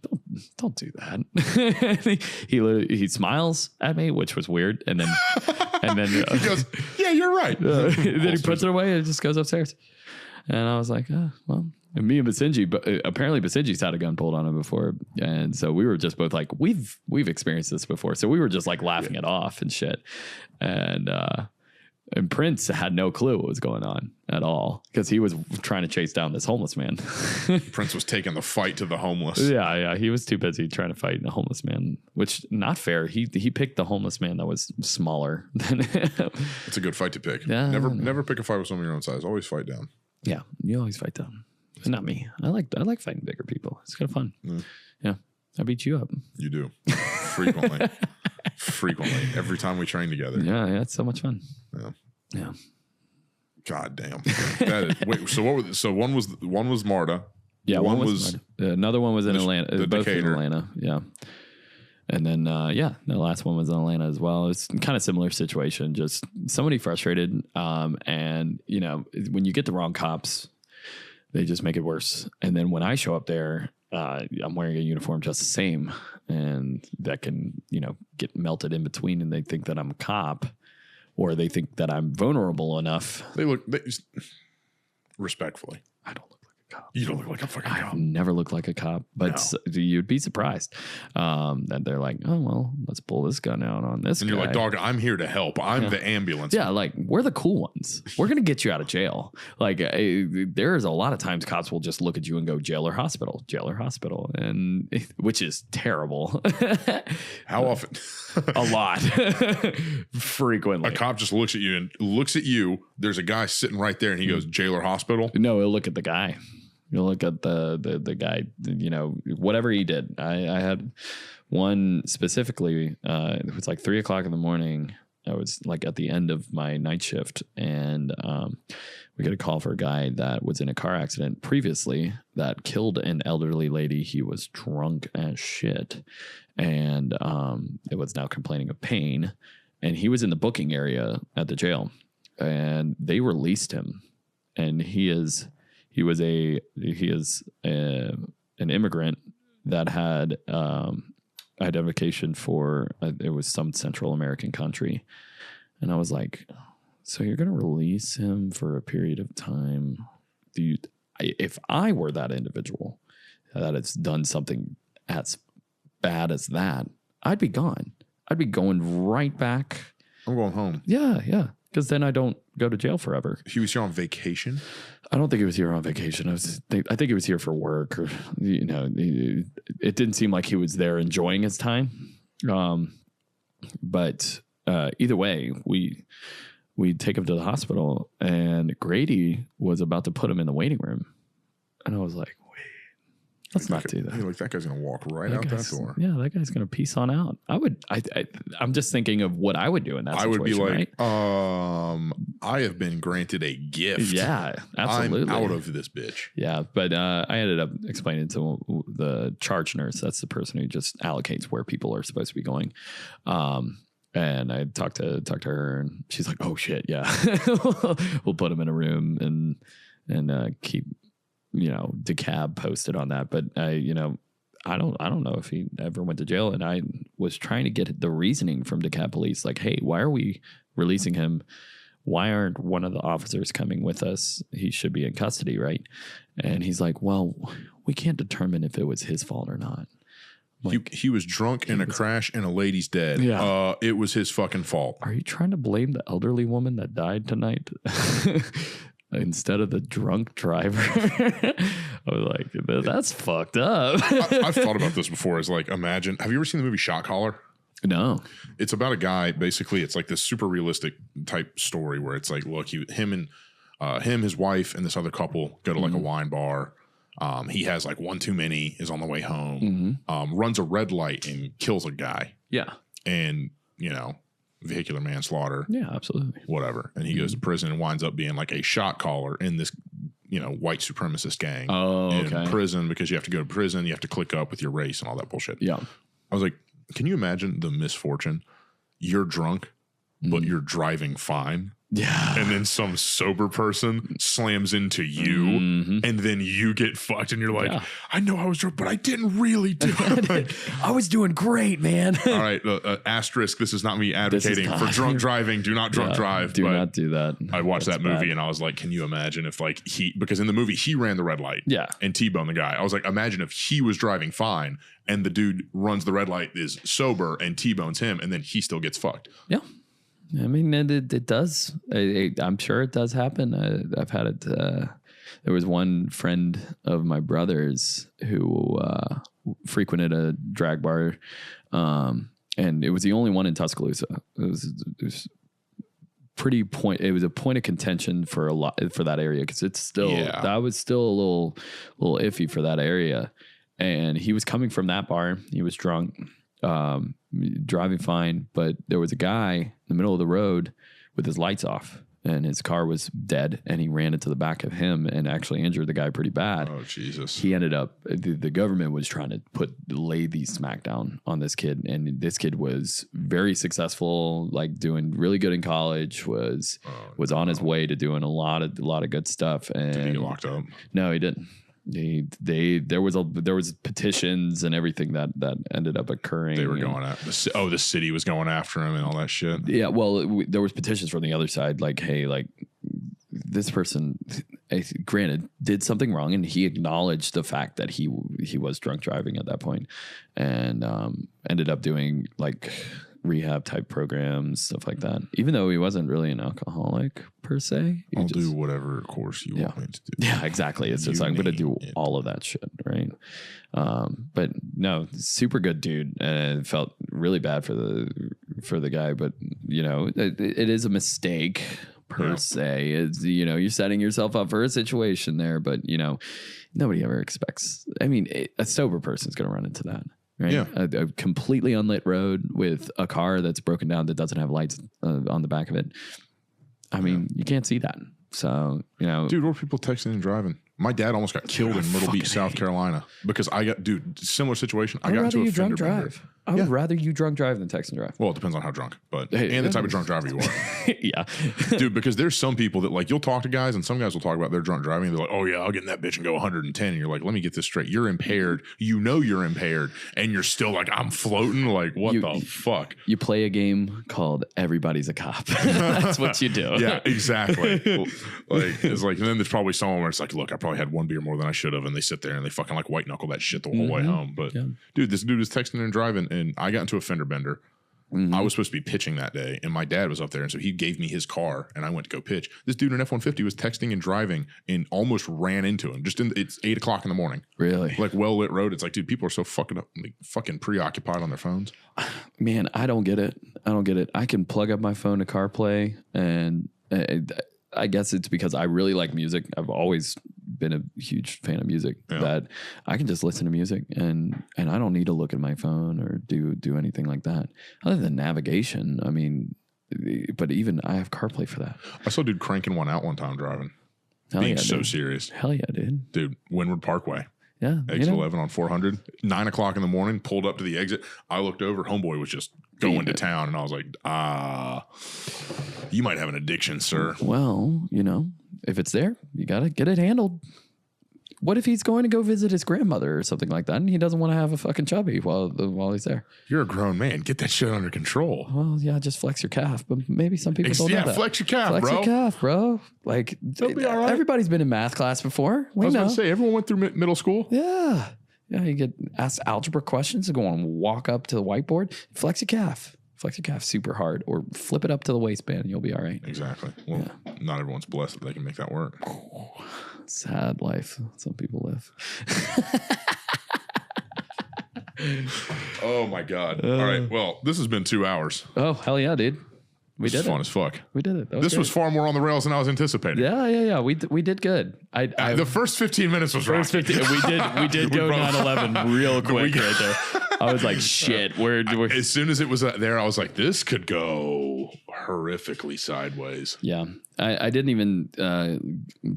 S3: don't do that. he smiles at me, which was weird. And then
S2: He goes, "Yeah, you're right."
S3: then he puts it away and just goes upstairs. And I was like, "Oh, well." And me and Basinji, but apparently Basinji's had a gun pulled on him before, and so we were just both like, we've experienced this before, so we were just like laughing it off and shit. And Prince had no clue what was going on at all, because he was trying to chase down this homeless man.
S2: Prince was taking the fight to the homeless.
S3: Yeah, he was too busy trying to fight a homeless man, which not fair. He picked the homeless man that was smaller than him.
S2: It's a good fight to pick.
S3: Yeah,
S2: Never pick a fight with someone your own size. Always fight down.
S3: Yeah, you always fight down. Not me. I like fighting bigger people. It's kind of fun. Yeah. I beat you up.
S2: You do. Frequently. Every time we train together.
S3: Yeah, it's so much fun. Yeah.
S2: God damn. So one was Marta.
S3: Yeah, one was Marta. Another one was in Atlanta. Both
S2: Decatur.
S3: in Atlanta. Yeah. And then the last one was in Atlanta as well. It's kind of similar situation. Just somebody frustrated. And when you get the wrong cops, they just make it worse. And then when I show up there, I'm wearing a uniform just the same, and that can, get melted in between, and they think that I'm a cop, or they think that I'm vulnerable enough.
S2: Respectfully,
S3: I don't look like a cop.
S2: You don't look like a fucking cop.
S3: I've never looked like a cop, but you'd be surprised that they're like, "Oh, well, let's pull this gun out on this
S2: And
S3: guy."
S2: you're like, "Dog, I'm here to help. I'm the ambulance."
S3: Yeah, like, we're the cool ones. We're going to get you out of jail. Like, there's a lot of times cops will just look at you and go, jail or hospital, and which is terrible.
S2: How often?
S3: A lot. Frequently.
S2: A cop just looks at you. There's a guy sitting right there, and he goes, "Jail or hospital?"
S3: No, he'll look at the guy. You look at the guy, you know, whatever he did. I had one specifically, it was like 3:00 in the morning. I was like at the end of my night shift, and we got a call for a guy that was in a car accident previously that killed an elderly lady. He was drunk as shit, and it was now complaining of pain, and he was in the booking area at the jail, and they released him, and he is an immigrant that had identification for it was some Central American country, and I was like, so you're gonna release him for a period of time? If I were that individual that has done something as bad as that, I'd be gone. I'd be going right back.
S2: I'm going home.
S3: Yeah. Because then I don't go to jail forever.
S2: He was here on vacation?
S3: I don't think he was here on vacation. I think he was here for work, or, you know, it didn't seem like he was there enjoying his time. But either way, we take him to the hospital, and Grady was about to put him in the waiting room. And I was like, wait, let's not do that.
S2: Hey, like that guy's going to walk right out that door.
S3: Yeah, that guy's going to peace on out. I'm just thinking of what I would do in that situation.
S2: I would be like,
S3: right?
S2: I have been granted a gift.
S3: Yeah, absolutely.
S2: I'm out of this bitch.
S3: Yeah, but I ended up explaining to the charge nurse, that's the person who just allocates where people are supposed to be going. And I talked to her, and she's like, "Oh shit, yeah, we'll put him in a room and keep, you know, DeKalb posted on that." But I don't know if he ever went to jail, and I was trying to get the reasoning from DeKalb police, like, "Hey, why are we releasing him? Why aren't one of the officers coming with us? He should be in custody, right?" And he's like, "Well, we can't determine if it was his fault or not." Like,
S2: he was drunk in a crash and a lady's dead.
S3: Yeah.
S2: It was his fucking fault.
S3: Are you trying to blame the elderly woman that died tonight instead of the drunk driver? I was like, that's fucked up.
S2: I've thought about this before. Is like, imagine, have you ever seen the movie Shot Caller?
S3: No.
S2: It's about a guy, basically, it's like this super realistic type story where it's like, look, him, his wife, and this other couple go to like a wine bar. He has like one too many, is on the way home, runs a red light and kills a guy.
S3: Yeah.
S2: And, you know, vehicular manslaughter.
S3: Yeah, absolutely.
S2: Whatever. And he goes to prison and winds up being like a shot caller in this, you know, white supremacist gang.
S3: Oh,
S2: in
S3: okay.
S2: prison, because you have to go to prison. You have to click up with your race and all that bullshit.
S3: Yeah.
S2: I was like, can you imagine the misfortune? You're drunk, but you're driving fine.
S3: Yeah.
S2: And then some sober person slams into you, and then you get fucked, and you're like, I know I was drunk, but I didn't really do it.
S3: I was doing great, man.
S2: All right, asterisk, this is not me advocating for drunk driving. Do not drunk drive.
S3: Do not do that.
S2: I watched that movie
S3: bad.
S2: and I was like, can you imagine if like because in the movie he ran the red light and T-boned the guy. I was like, imagine if he was driving fine and the dude runs the red light, is sober, and T-bones him, and then he still gets fucked.
S3: Yeah. I mean, it does. I'm sure it does happen. I've had it. There was one friend of my brother's who frequented a drag bar, and it was the only one in Tuscaloosa. It was pretty point. It was a point of contention for a lot for that area, because it's still that was still a little iffy for that area. And he was coming from that bar. He was drunk. Driving fine, but there was a guy in the middle of the road with his lights off, and his car was dead, and he ran into the back of him and actually injured the guy pretty bad.
S2: Oh, Jesus.
S3: He ended up, the government was trying to lay the smackdown on this kid, and this kid was very successful, like doing really good in college, was on his way to doing a lot of good stuff. And
S2: did he get locked up?
S3: No, he didn't. There was petitions and everything that ended up occurring.
S2: They were going at the city was going after him and all that shit.
S3: Yeah, well, there was petitions from the other side, like, hey, like, this person, granted, did something wrong, and he acknowledged the fact that he was drunk driving at that point, and ended up doing like rehab type programs, stuff like that. Even though he wasn't really an alcoholic per se,
S2: I'll do whatever course you want me to do.
S3: Yeah, exactly. It's just like, I'm going to do all of that shit, right? But no, super good dude, and it felt really bad for the guy. But you know, it is a mistake.
S1: per se. It's, you're setting yourself up for a situation there, but nobody ever expects. I mean, a sober person's going to run into that, right?
S2: Yeah.
S1: A completely unlit road with a car that's broken down that doesn't have lights on the back of it. I mean, you can't see that. So,
S2: dude, what are people texting and driving? My dad almost got killed in Myrtle Beach, South Carolina, because similar situation. I got into a fender bender.
S1: I would rather you drunk drive than text and drive.
S2: Well, it depends on how drunk, and the type of drunk driver you are.
S1: Yeah.
S2: Dude, because there's some people that like, you'll talk to guys and some guys will talk about their drunk driving. They're like, oh yeah, I'll get in that bitch and go 110. And you're like, let me get this straight. You're impaired. You're impaired. And you're still like, I'm floating. Like, what the fuck?
S1: You play a game called Everybody's a Cop. That's what you do.
S2: Yeah, exactly. It's like, and then there's probably someone where it's like, look, I probably had one beer more than I should have. And they sit there and they fucking like white knuckle that shit the whole way home. But dude, this dude was texting and driving and I got into a fender bender. I was supposed to be pitching that day, and my dad was up there, and so he gave me his car, and I went to go pitch. This dude in F-150 was texting and driving, and almost ran into him. It's 8 o'clock in the morning.
S1: Really?
S2: Like well lit road. It's like, dude, people are so fucking preoccupied on their phones.
S1: Man, I don't get it. I can plug up my phone to CarPlay, and I guess it's because I really like music. I've always been a huge fan of music that I can just listen to music and I don't need to look at my phone or do anything like that other than navigation. I mean, but even I have CarPlay for that.
S2: I saw a dude cranking one out one time driving. Being so serious.
S1: Hell yeah, dude.
S2: Dude, Windward Parkway.
S1: Yeah.
S2: Exit 11 on 400, 9 o'clock in the morning, pulled up to the exit. I looked over, homeboy was just going to town. And I was like, you might have an addiction, sir.
S1: Well, if it's there, you got to get it handled. What if he's going to go visit his grandmother or something like that and he doesn't want to have a fucking chubby while he's there?
S2: You're a grown man. Get that shit under control.
S1: Well, yeah, just flex your calf. But maybe some people don't know that.
S2: Flex your calf, bro.
S1: Flex your calf, bro. Like,
S2: It'll be all right.
S1: Everybody's been in math class before.
S2: I was going to say, everyone went through middle school.
S1: Yeah. Yeah, you get asked algebra questions and go on walk up to the whiteboard. Flex your calf. Flex your calf super hard or flip it up to the waistband and you'll be all right.
S2: Exactly. Well, not everyone's blessed that they can make that work.
S1: Sad life some people live.
S2: Oh, my God. All right. Well, this has been 2 hours.
S1: Oh, hell yeah, dude. We did it.
S2: Fun as fuck.
S1: We did it.
S2: This was far more on the rails than I was anticipating.
S1: Yeah. We did good.
S2: The first 15 minutes was rough.
S1: We did go 9/11 real quick right there. I was like, shit.
S2: As soon as it was there, I was like, this could go horrifically sideways.
S1: Yeah. I didn't even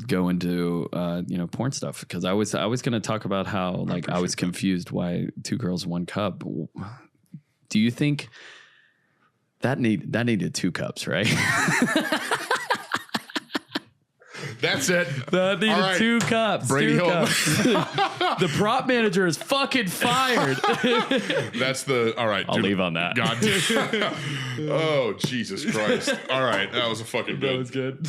S1: go into porn stuff because I was going to talk about how I was confused why 2 girls 1 cup. Do you think that needed 2 cups, right?
S2: That's it.
S1: That needed 2 cups.
S2: Brady
S1: 2 cups. The prop manager is fucking fired.
S2: That's all right.
S1: I'll leave on that.
S2: God. Oh, Jesus Christ. All right. That was a fucking good.
S1: That was good.